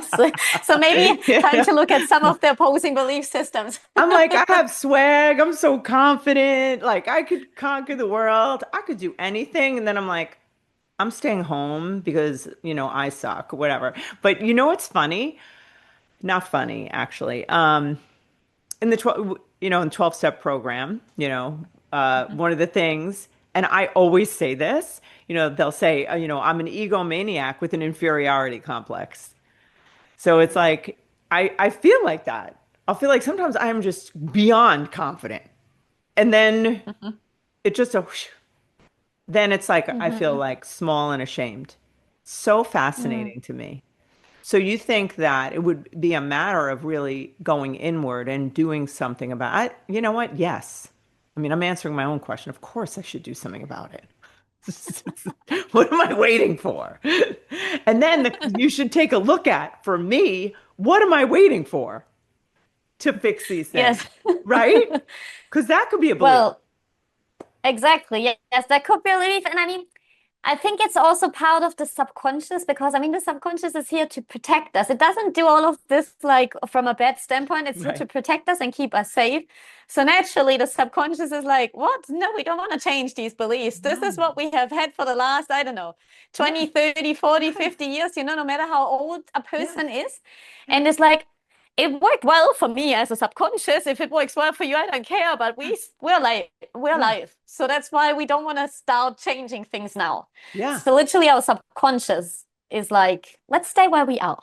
so, so maybe time Yeah. to look at some of the opposing belief systems. I'm like, I have swag. I'm so confident. Like, I could conquer the world. I could do anything. And then I'm like, I'm staying home because, I suck, whatever. But you know what's funny? Not funny, actually. In the 12, in 12-step program, one of the things, and I always say this, they'll say, I'm an egomaniac with an inferiority complex. So it's like I feel like that. I'll feel like sometimes I'm just beyond confident. And then Mhm, it just a whoosh. Then it's like I feel mhm, like small and ashamed. So mm. fascinating to me. So you think that it would be a matter of really going inward and doing something about it? You know what? Yes. I mean, I'm answering my own question. Of course I should do something about it. What am I waiting for? And then you should take a look at, for me, what am I waiting for to fix these things? Yes. Right? Because that could be a belief. Well, exactly. Yes, that could be a relief. And I mean, I think it's also part of the subconscious because I mean, the subconscious is here to protect us. It doesn't do all of this like from a bad standpoint. It's here Right. to protect us and keep us safe. So naturally, the subconscious is like, what? No, we don't want to change these beliefs. This is No. what we have had for the last, I don't know, Yeah. 20, 30, 40, Right. 50 years, no matter how old a Yes. person is. Yeah. And it's like, it worked well for me as a subconscious. If it works well for you, I don't care. But we're Yeah. alive. So that's why we don't want to start changing things now. Yeah. So literally our subconscious is like, let's stay where we are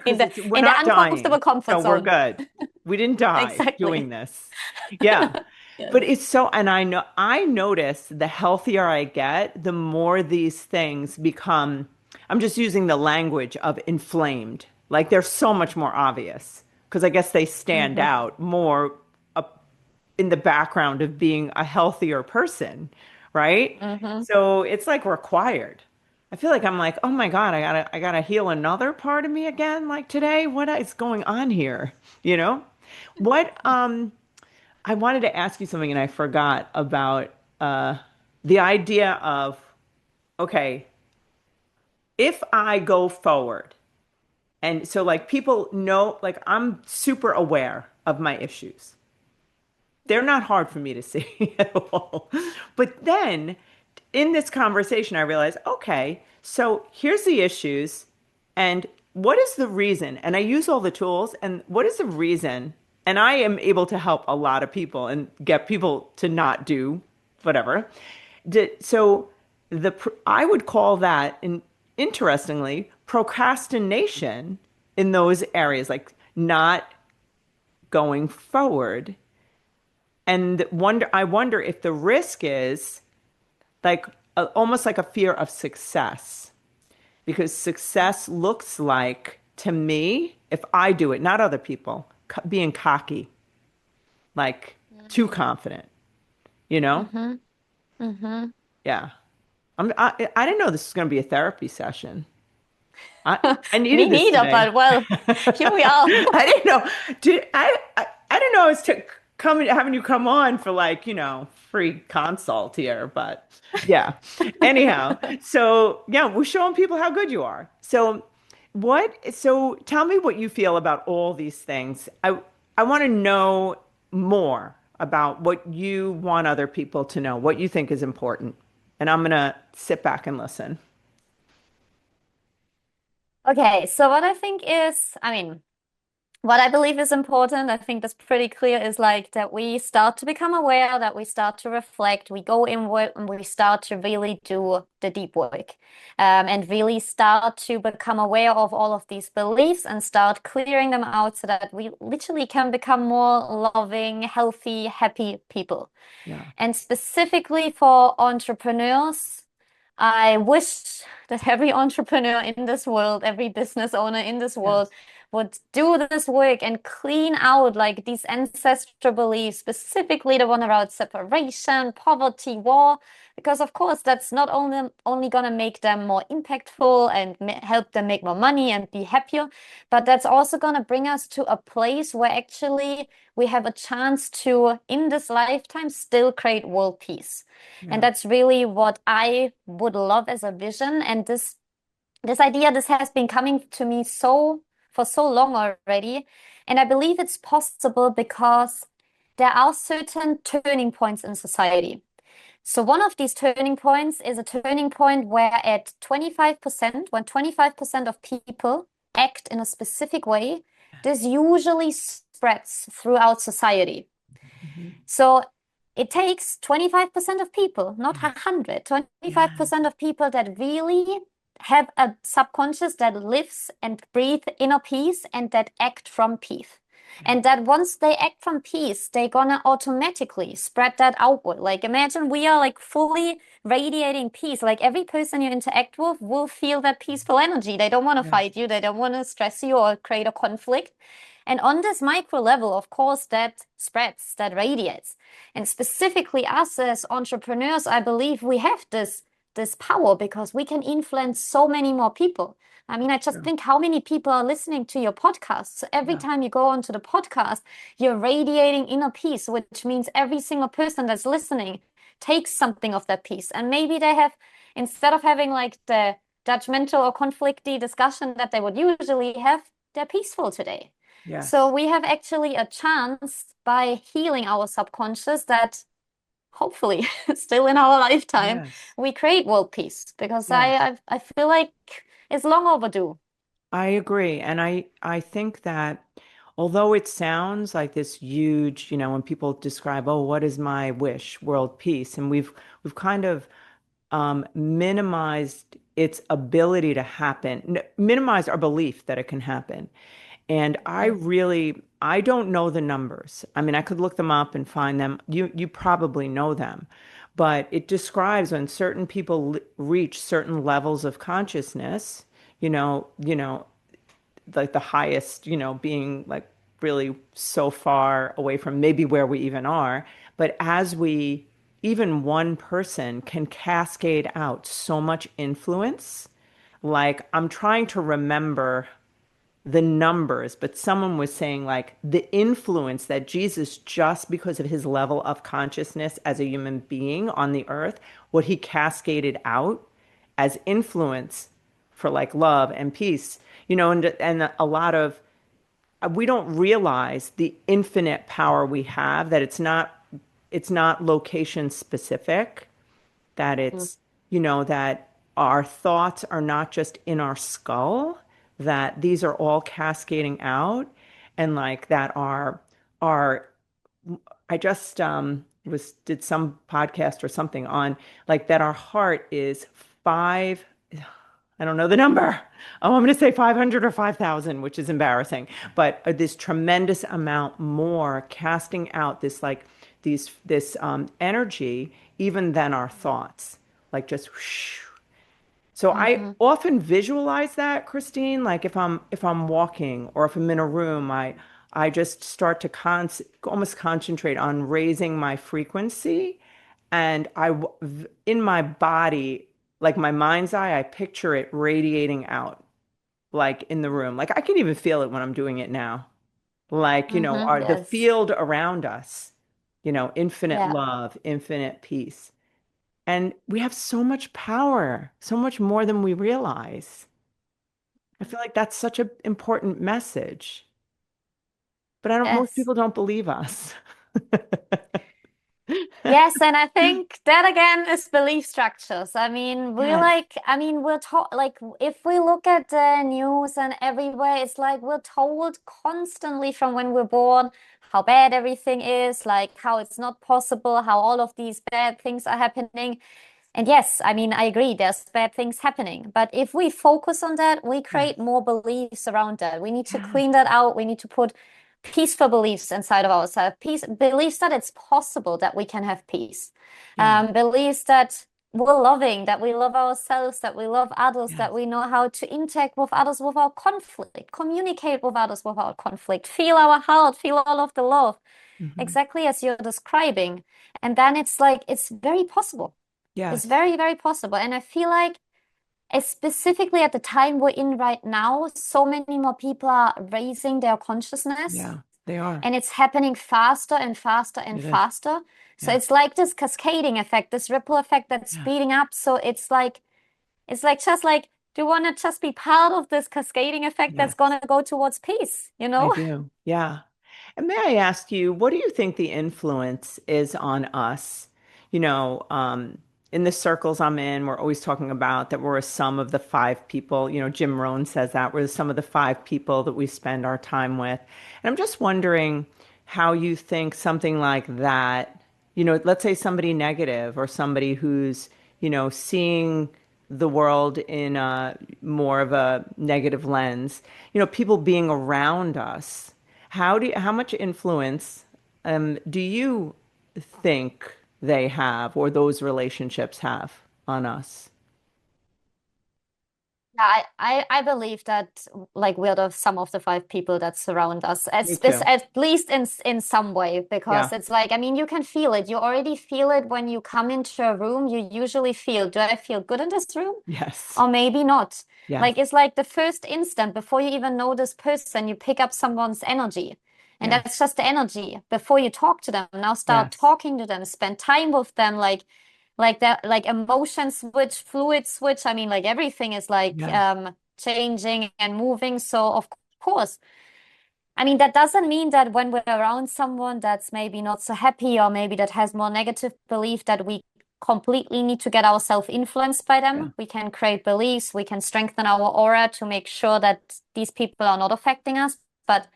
in Because the we're in the not uncomfortable dying, comfort so we're zone. good. We didn't die doing Exactly. this. Yeah. Yes. But it's so, and I notice the healthier I get, the more these things become, I'm just using the language of inflamed. Like they're so much more obvious because I guess they stand Hmm. out more up in the background of being a healthier person, right? Hmm. So it's like required. I feel like I'm like, oh my God, I gotta heal another part of me again, like today. What is going on here? You know? What I wanted to ask you something and I forgot about the idea of, okay, if I go forward, and so like people know, like I'm super aware of my issues. They're not hard for me to see at all. But then in this conversation, I realized, okay, so here's the issues, and what is the reason? And I use all the tools, and what is the reason? And I am able to help a lot of people and get people to not do whatever. So I would call that, interestingly, procrastination in those areas, like not going forward. And I wonder if the risk is like almost like a fear of success, because success looks like to me, if I do it, not other people, being cocky, like too confident, you know? Hmm. Mm-hmm. Yeah. I didn't know this was going to be a therapy session. I I Me needed this neither, today. but well, here we are. I didn't know. I didn't know I was coming having you come on for like, free consult here, but yeah. Anyhow, so yeah, we're showing people how good you are. So tell me what you feel about all these things. I want to know more about what you want other people to know, what you think is important. And I'm gonna sit back and listen. Okay, so what I think is, what I believe is important, I think that's pretty clear, is like that we start to become aware, that we start to reflect, we go inward and we start to really do the deep work, and really start to become aware of all of these beliefs and start clearing them out so that we literally can become more loving, healthy, happy people. Yeah. And specifically for entrepreneurs, I wish that every entrepreneur in this world, every business owner in this world Yes. would do this work and clean out like these ancestral beliefs, specifically the one around separation, poverty, war, because of course that's not only gonna make them more impactful and help them make more money and be happier, but that's also gonna bring us to a place where actually we have a chance to, in this lifetime, still create world peace. And Yeah. that's really what I would love as a vision. And this idea, this has been coming to me for so long already. And I believe it's possible because there are certain turning points in society. So one of these turning points is a turning point where at 25%, when 25% of people act in a specific way, this usually spreads throughout society. Mhm. So it takes 25% of people, not 100, Yeah. 25% of people that really have a subconscious that lives and breathe inner peace and that act from peace. Yeah. And that once they act from peace, they're gonna automatically spread that outward. Like imagine we are like fully radiating peace. Like every person you interact with will feel that peaceful energy. They don't want to Yes. fight you, they don't want to stress you or create a conflict. And on this micro level, of course, that spreads, that radiates. And specifically us as entrepreneurs, I believe we have this power because we can influence so many more people. I mean, I just True. think how many people are listening to your podcast. So every Yeah. time you go onto the podcast, you're radiating inner peace, which means every single person that's listening takes something of that peace. And maybe they have, instead of having like the judgmental or conflicty discussion that they would usually have, they're peaceful today. So Yes. we have actually a chance by healing our subconscious that hopefully still in our lifetime Yes. we create world peace because Yes. I feel like it's long overdue. I agree. And I think that although it sounds like this huge, when people describe, oh, what is my wish? World peace. And we've kind of minimized its ability to happen, minimized our belief that it can happen. And I don't know the numbers. I mean, I could look them up and find them. You probably know them, but it describes when certain people reach certain levels of consciousness, like the highest, being like really so far away from maybe where we even are. But even one person can cascade out so much influence. Like I'm trying to remember the numbers, but someone was saying like the influence that Jesus, just because of his level of consciousness as a human being on the earth, what he cascaded out as influence for like love and peace, and a lot of we don't realize the infinite power we have, that it's not location specific, that Mm. that our thoughts are not just in our skull, that these are all cascading out, and like that our I just was did some podcast or something on like that our heart is five, I don't know the number. Oh, I'm going to say 500 or 5,000, which is embarrassing, but this tremendous amount more casting out this energy even than our thoughts, like just whoosh. So I Mhm. often visualize that, Christine, like if I'm walking or if I'm in a room, I just start to almost concentrate on raising my frequency, And in my body, like my mind's eye, I picture it radiating out, like in the room. Like I can even feel it when I'm doing it now. Like, the Yes. field around us, infinite Yeah. love, infinite peace. And we have so much power, so much more than we realize. I feel like that's such an important message. But most Yes. people don't believe us. Yes, and I think that again is belief structures. Yes. We're taught, like, if we look at the news and everywhere, it's like we're told constantly from when we're born how bad everything is, like how it's not possible, how all of these bad things are happening. And yes, I agree, there's bad things happening. But if we focus on that, we create Yes. more beliefs around that. We need to Yes. clean that out. We need to put peaceful beliefs inside of ourselves. Peace, beliefs that it's possible that we can have peace. Yeah. Beliefs that we're loving, that we love ourselves, that we love others, that Yes. we know how to interact with others without conflict, communicate with others without conflict, feel our heart, feel all of the love, Hmm. exactly as you're describing. And then it's like, it's very possible. It's Yes. very, very possible. And I feel like, specifically at the time we're in right now, so many more people are raising their consciousness Yeah. They are. and it's happening faster and faster and It is. faster. So Yeah. it's like this cascading effect, this ripple effect that's Yeah. speeding up. So it's like just like, do you want to just be part of this cascading effect that's Yes. gonna go towards peace, you I know? do. Yeah. And may I ask you, what do you think the influence is on us? You know, um, in the circles I'm in, we're always talking about that we're a sum of the five people. Jim Rohn says that we're the sum of the five people that we spend our time with. And I'm just wondering how you think something like that, let's say somebody negative or somebody who's, seeing the world in a more of a negative lens, people being around us. How much influence do you think they have or those relationships have on us? Yeah, I believe that, like, we're the sum of the five people that surround us, Me too. at least in some way, Yeah. because it's like, you can feel it. You already feel it when you come into a room. You usually feel, do I feel good in this room? Yes. Or maybe not. Yes. Like, it's like the first instant before you even know this person, you pick up someone's energy. And Yes. that's just the energy before you talk to them. Now start Yes. talking to them, spend time with them, like that, like emotion switch, fluid switch. Like everything is like Yes. changing and moving. So of course, that doesn't mean that when we're around someone that's maybe not so happy or maybe that has more negative belief that we completely need to get ourselves influenced by Yeah. them. We can create beliefs, we can strengthen our aura to make sure that these people are not affecting us. But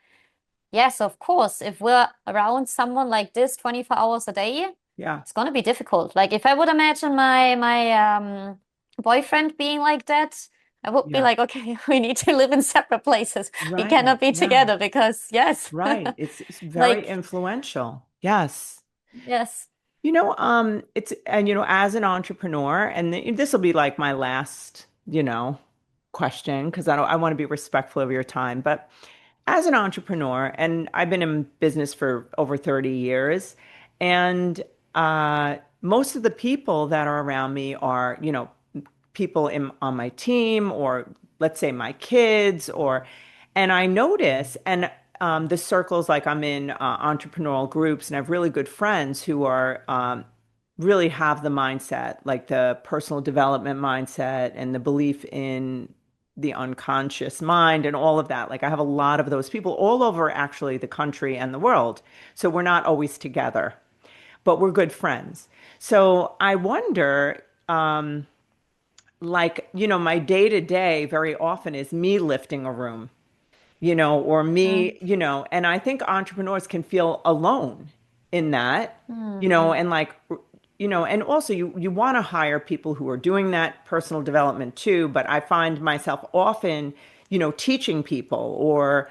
yes, of course, if we're around someone like this 24 hours a day, Yeah. it's gonna be difficult. Like if I would imagine my boyfriend being like that, I would be Yeah. like, okay, we need to live in separate places. We Right. cannot be Yeah. together because yes, Right. It's very like influential. Yes. yes. It's, and as an entrepreneur, and this will be like my last, question, because I want to be respectful of your time. But as an entrepreneur, and I've been in business for over 30 years, and most of the people that are around me are, people on my team, or let's say my kids, and I notice, and the circles, like I'm in entrepreneurial groups, and I have really good friends who are really have the mindset, like the personal development mindset and the belief in the unconscious mind and all of that. Like I have a lot of those people all over actually the country and the world. So we're not always together, but we're good friends. So I wonder, like, my day to day very often is me lifting a room, or Mm, me, and I think entrepreneurs can feel alone in that, mm, and like, and also you want to hire people who are doing that personal development too, but I find myself often, teaching people or,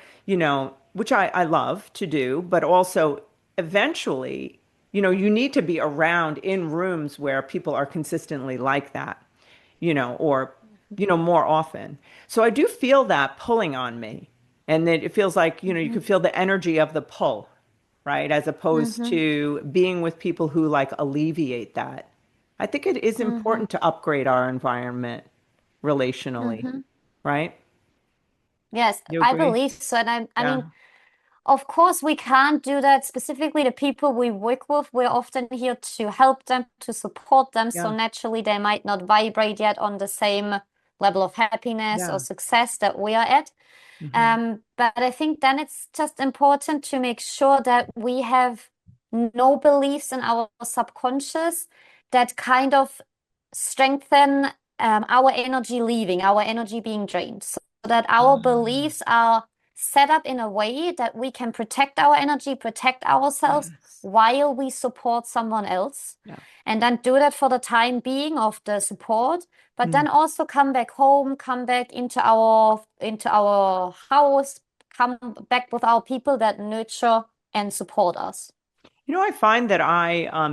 which I love to do, but also eventually, you need to be around in rooms where people are consistently like that, or, more often. So I do feel that pulling on me. And then it feels like, you can mhm. feel the energy of the pull, right? As opposed Mm-hmm. to being with people who like alleviate that. I think it is Mm-hmm. important to upgrade our environment relationally, Mm-hmm. right? Yes, You I agree? believe so. And I Yeah. mean, of course, we can't do that specifically. The people we work with, we're often here to help them, to support them. So Yeah. naturally, they might not vibrate yet on the same level of happiness or Yeah. success that we are at. Hmm. But I think then it's just important to make sure that we have no beliefs in our subconscious that kind of strengthen our energy leaving, our energy being drained, so that our Ah, beliefs are set up in a way that we can protect our energy, protect ourselves yes. while we support someone else. Yeah. And then do that for the time being of the support, but Mm. then also come back home, come back into our house, come back with our people that nurture and support us. You know, I find that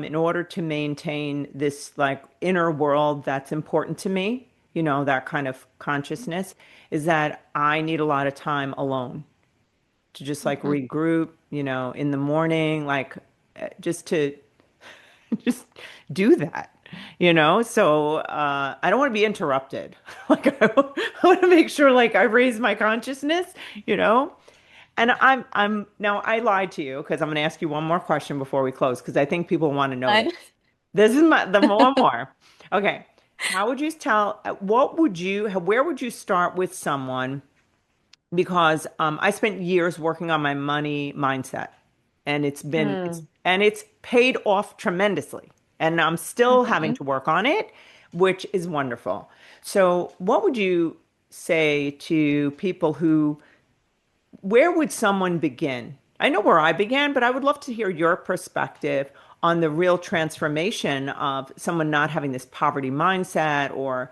in order to maintain this like inner world that's important to me, that kind of consciousness, is that I need a lot of time alone to just like Mhm. regroup, in the morning, like just to just do that, So I don't want to be interrupted. Like I want to make sure like I raise my consciousness, you know. And I'm now I lied to you because I'm going to ask you one more question before we close because I think people want to know this. Right. This is the one more. Okay. How would you tell, where would you start with someone? Because I spent years working on my money mindset and Mm. it's paid off tremendously. And I'm still having Mhm. to work on it, which is wonderful. So, what would you say to people where would someone begin? I know where I began, but I would love to hear your perspective on the real transformation of someone not having this poverty mindset or,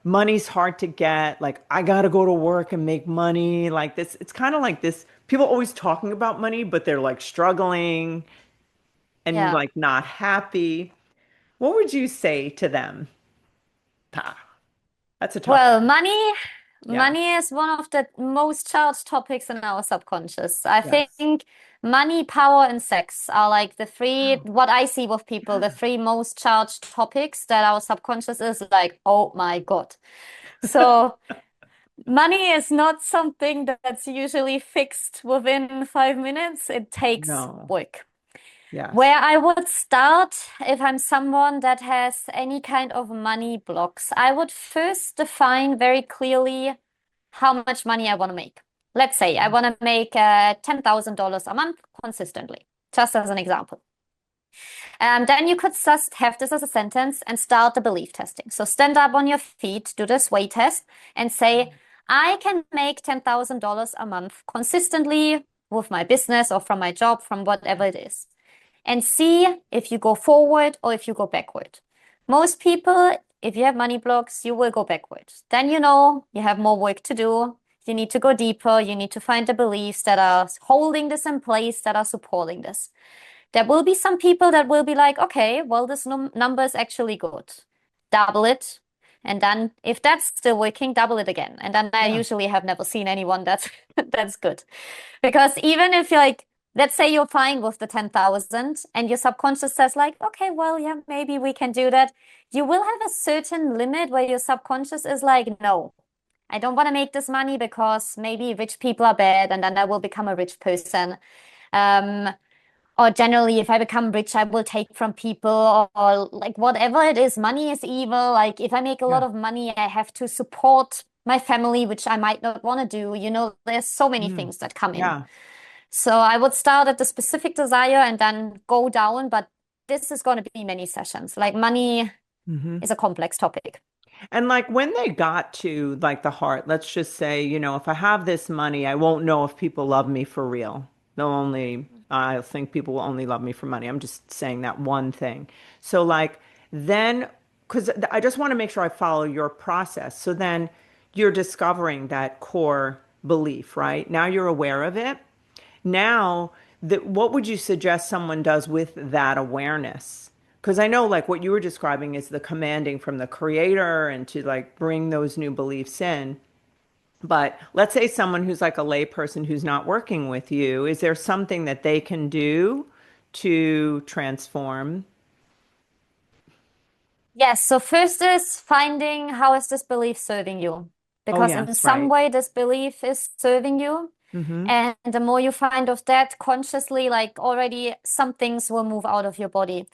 money's hard to get. Like, I got to go to work and make money. Like this, it's kind of like this. People always talking about money, but they're like struggling and Yeah. like not happy. What would you say to them? Ah, that's a tough Well, one. money, Yeah. money is one of the most charged topics in our subconscious. I Yes. think money, power, and sex are like the three, Wow. what I see with people, the three most charged topics that our subconscious is like, oh my God. So money is not something that's usually fixed within 5 minutes. It takes No. work. Yes. Where I would start if I'm someone that has any kind of money blocks, I would first define very clearly how much money I want to make. Let's say I want to make $10,000 a month consistently, just as an example. Then you could just have this as a sentence and start the belief testing. So stand up on your feet, do this weight test, and say, I can make $10,000 a month consistently with my business or from my job, from whatever it is, and see if you go forward or if you go backward. Most people, if you have money blocks, you will go backwards. Then you know you have more work to do. You need to go deeper. You need to find the beliefs that are holding this in place, that are supporting this. There will be some people that will be like, okay, well, this number is actually good. Double it. And then if that's still working, double it again. And then I Yeah. usually have never seen anyone that's that's good. Because even if you're like, let's say you're fine with the 10,000 and your subconscious says like, okay, well, yeah, maybe we can do that. You will have a certain limit where your subconscious is like, no, I don't want to make this money because maybe rich people are bad and then I will become a rich person. Um, or generally, if I become rich, I will take from people or like whatever it is. Money is evil. Like if I make a lot Yeah. of money, I have to support my family, which I might not want to do. There's so many Mm. things that come in. Yeah. So I would start at the specific desire and then go down, but this is going to be many sessions. Like money Hmm. is a complex topic. And like when they got to like the heart, let's just say, if I have this money, I won't know if people love me for real. I think people will only love me for money. I'm just saying that one thing. So like then, because I just want to make sure I follow your process. So then you're discovering that core belief, right? Now you're aware of it. Now, what would you suggest someone does with that awareness? Because I know, like, what you were describing is the commanding from the creator and to like bring those new beliefs in. But let's say someone who's like a lay person who's not working with you, is there something that they can do to transform? Yes, so first is finding how is this belief serving you? Oh, Because in yes, some right. way this belief is serving you. Mm-hmm. And the more you find of that consciously, like already some things will move out of your body.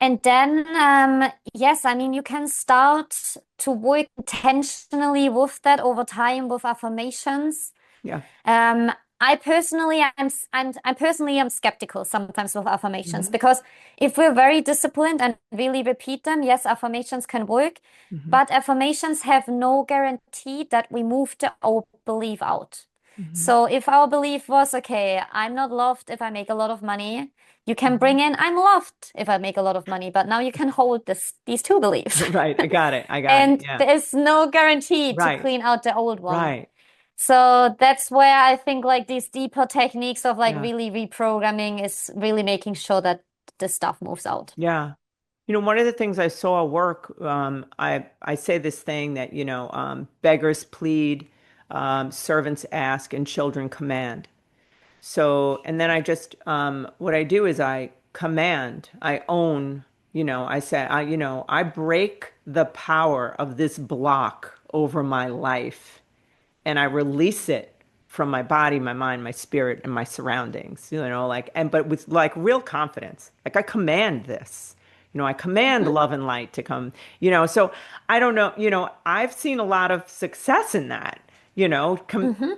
And then, yes, I mean, you can start to work intentionally with that over time with affirmations. Yeah. Um, I personally, I'm personally, I'm skeptical sometimes with affirmations Mm-hmm. because if we're very disciplined and really repeat them, yes, affirmations can work, Mm-hmm. but affirmations have no guarantee that we move the old belief out. Mm-hmm. So if our belief was, okay, I'm not loved if I make a lot of money, you can Mm-hmm. bring in, I'm loved if I make a lot of money, but now you can hold these two beliefs. Right. I got it. I got it. And Yeah. there's no guarantee to Right. clean out the old one. Right. So that's where I think like these deeper techniques of like Yeah. really reprogramming is really making sure that this stuff moves out. Yeah. One of the things I saw work, I say this thing that, beggars plead, servants ask, and children command. So, and then what I do is I command, I own, I say, I break the power of this block over my life and I release it from my body, my mind, my spirit, and my surroundings, but with like real confidence. Like I command this, I command Hmm. love and light to come, so I don't know, I've seen a lot of success in that, Hmm.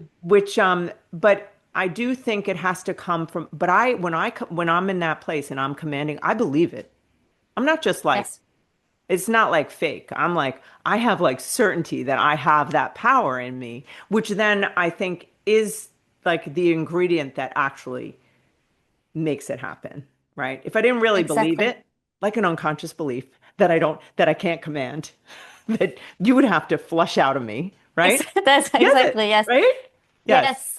but I do think it has to come from, but when I'm in that place and I'm commanding, I believe it. I'm not just like, Yes, it's not like fake. I'm like, I have like certainty that I have that power in me, which then I think is like the ingredient that actually makes it happen, right? If I didn't really believe exactly. it, like an unconscious belief that I can't command, that you would have to flush out of me, right? That's Get it, exactly, yes. right? Yes. Yes.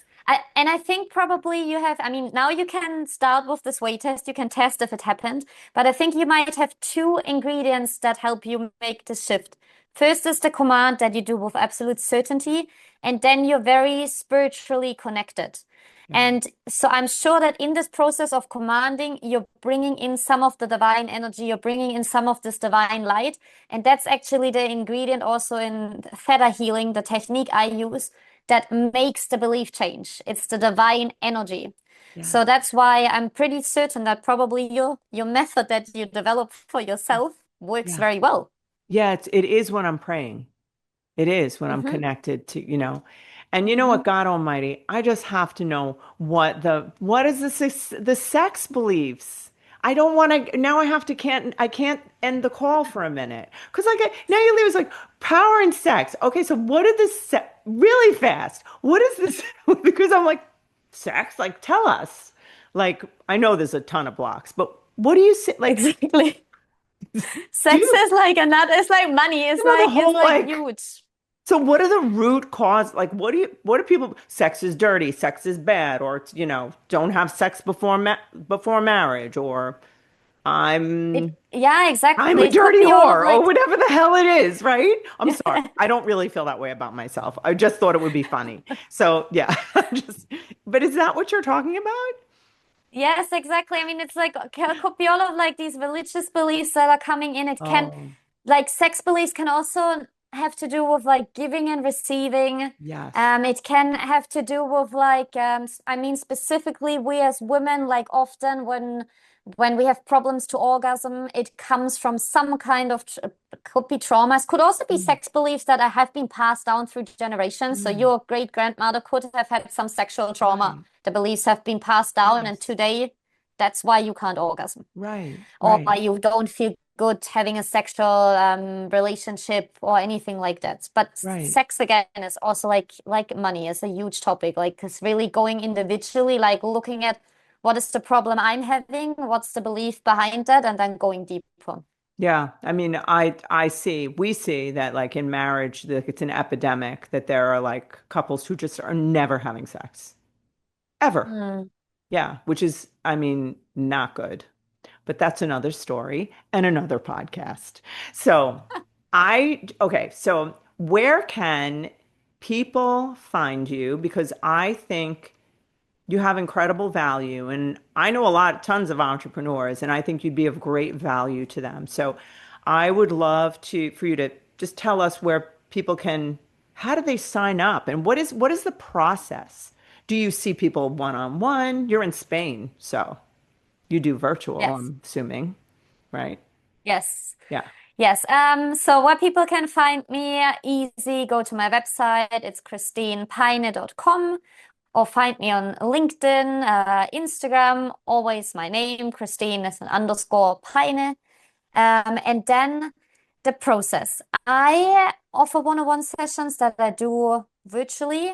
And I think probably you have, I mean, now you can start with this weight test. You can test if it happened, but I think you might have two ingredients that help you make the shift. First is the command that you do with absolute certainty, and then you're very spiritually connected. Yeah. And so I'm sure that in this process of commanding, you're bringing in some of the divine energy, you're bringing in some of this divine light. And that's actually the ingredient also in theta healing, the technique I use that makes the belief change. It's the divine energy. Yeah. So that's why I'm pretty certain that probably your method that you develop for yourself works Yeah. very well. Yeah, it is when I'm praying. It is when I'm Hmm. connected to, and you know what, Hmm. God Almighty, I just have to know what is the sex beliefs. I don't want to, now I can't end the call for a minute. Because now you leave, it's like power and sex. Okay, so what is this, really fast, what is this? Because I'm like, sex, like tell us. Like, I know there's a ton of blocks, but what do you say? Like, Exactly. Sex do, is like another, it's like money, the it's whole like like, huge. so what are the root cause? Like, what do people, sex is dirty, sex is bad, or it's, don't have sex before marriage, or I'm Yeah, I'm exactly. a It could dirty be all of whore, or like, whatever the hell it is, right? I'm sorry. I don't really feel that way about myself. I just thought it would be funny. So yeah, just, but is that what you're talking about? yes, exactly. I mean, it's like, it could be all of like these religious beliefs that are coming in. It can, Oh, like, sex beliefs can also have to do with like giving and receiving. yes. It can have to do with like, I mean, specifically we as women, like often when we have problems to orgasm, it comes from some kind of could be traumas, could also be Mm, sex beliefs that have been passed down through generations. So mm, your great grandmother could have had some sexual trauma. right. The beliefs have been passed down, and Yes. today that's why you can't orgasm Right. or why Right. you don't feel good having a sexual relationship or anything like that. But Right. sex again is also like money is a huge topic. Like it's really going individually, like looking at what is the problem I'm having, what's the belief behind that, and then going deeper. Yeah, I mean, we see that like in marriage, that it's an epidemic that there are like couples who just are never having sex, ever. Mm. Yeah, which is, I mean, not good. But that's another story and another podcast. So okay, so where can people find you? Because I think you have incredible value. And I know tons of entrepreneurs, and I think you'd be of great value to them. So I would love for you to just tell us where people can, how do they sign up? And what is the process? Do you see people one-on-one? You're in Spain, so you do virtual, Yes. I'm assuming, right? Yes. Yeah. Yes. So where people can find me, easy, go to my website. It's christinepeine.com, or find me on LinkedIn, Instagram, always my name, Christine is an underscore Peine. And then the process. I offer one-on-one sessions that I do virtually.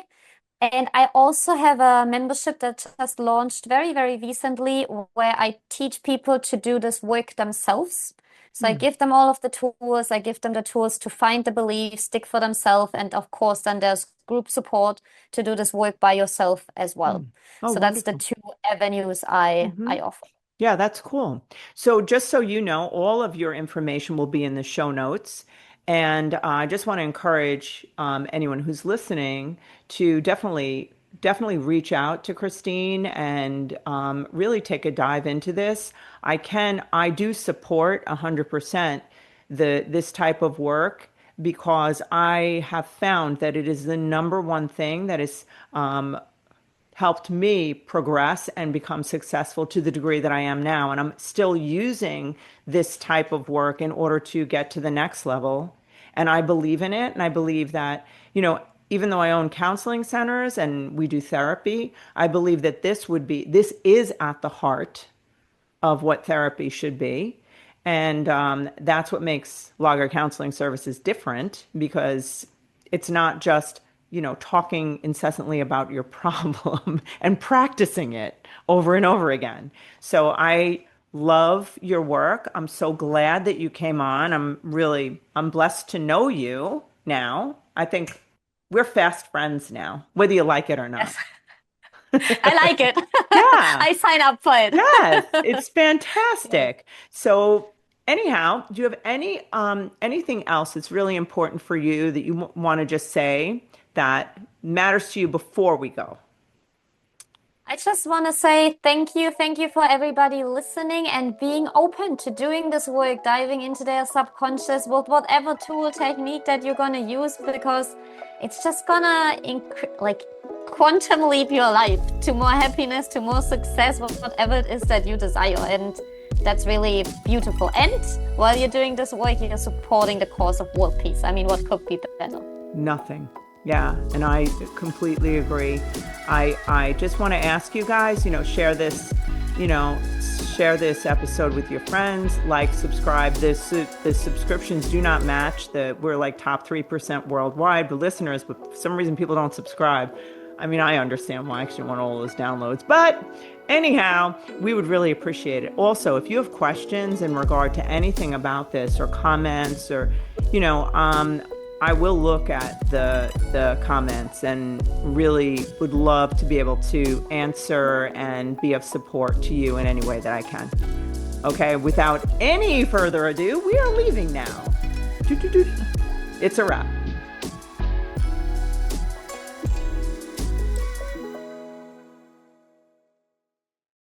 And I also have a membership that just launched very, very recently where I teach people to do this work themselves. So I Hmm. give them all of the tools. I give them the tools to find the beliefs, stick for themselves. And of course, then there's group support to do this work by yourself as Hmm. well. Oh, So that's the wonderful. two avenues I offer. Yeah, that's cool. So just so you know, all of your information will be in the show notes. And I just want to encourage anyone who's listening to definitely reach out to Christine and really take a dive into this. I do support 100% this type of work because I have found that it is the number one thing that is helped me progress and become successful to the degree that I am now. And I'm still using this type of work in order to get to the next level. And I believe in it. And I believe that, even though I own counseling centers and we do therapy, I believe that this is at the heart of what therapy should be. And that's what makes Lager Counseling Services different because it's not just, talking incessantly about your problem and practicing it over and over again. So I love your work. I'm so glad that you came on. I'm blessed to know you now. I think we're fast friends now, whether you like it or not. Yes, I like it. Yeah. I sign up for it. Yes, it's Yes. fantastic. So anyhow, do you have anything else that's really important for you that you want to just say that matters to you before we go? I just want to say thank you. Thank you for everybody listening and being open to doing this work, diving into their subconscious with whatever tool technique that you're going to use, because it's just gonna like quantum leap your life to more happiness, to more success, whatever it is that you desire. And that's really beautiful. And while you're doing this work, you're supporting the cause of world peace. I mean, what could be better? Nothing. Yeah, and I completely agree. I just want to ask you guys, you know, share this episode with your friends, like, subscribe. The subscriptions do not match we're like top 3% worldwide, the listeners, but for some reason people don't subscribe. I mean, I understand why, because you want all those downloads. But anyhow, we would really appreciate it. Also, if you have questions in regard to anything about this or comments or, I will look at the comments and really would love to be able to answer and be of support to you in any way that I can. Okay, without any further ado, we are leaving now. It's a wrap.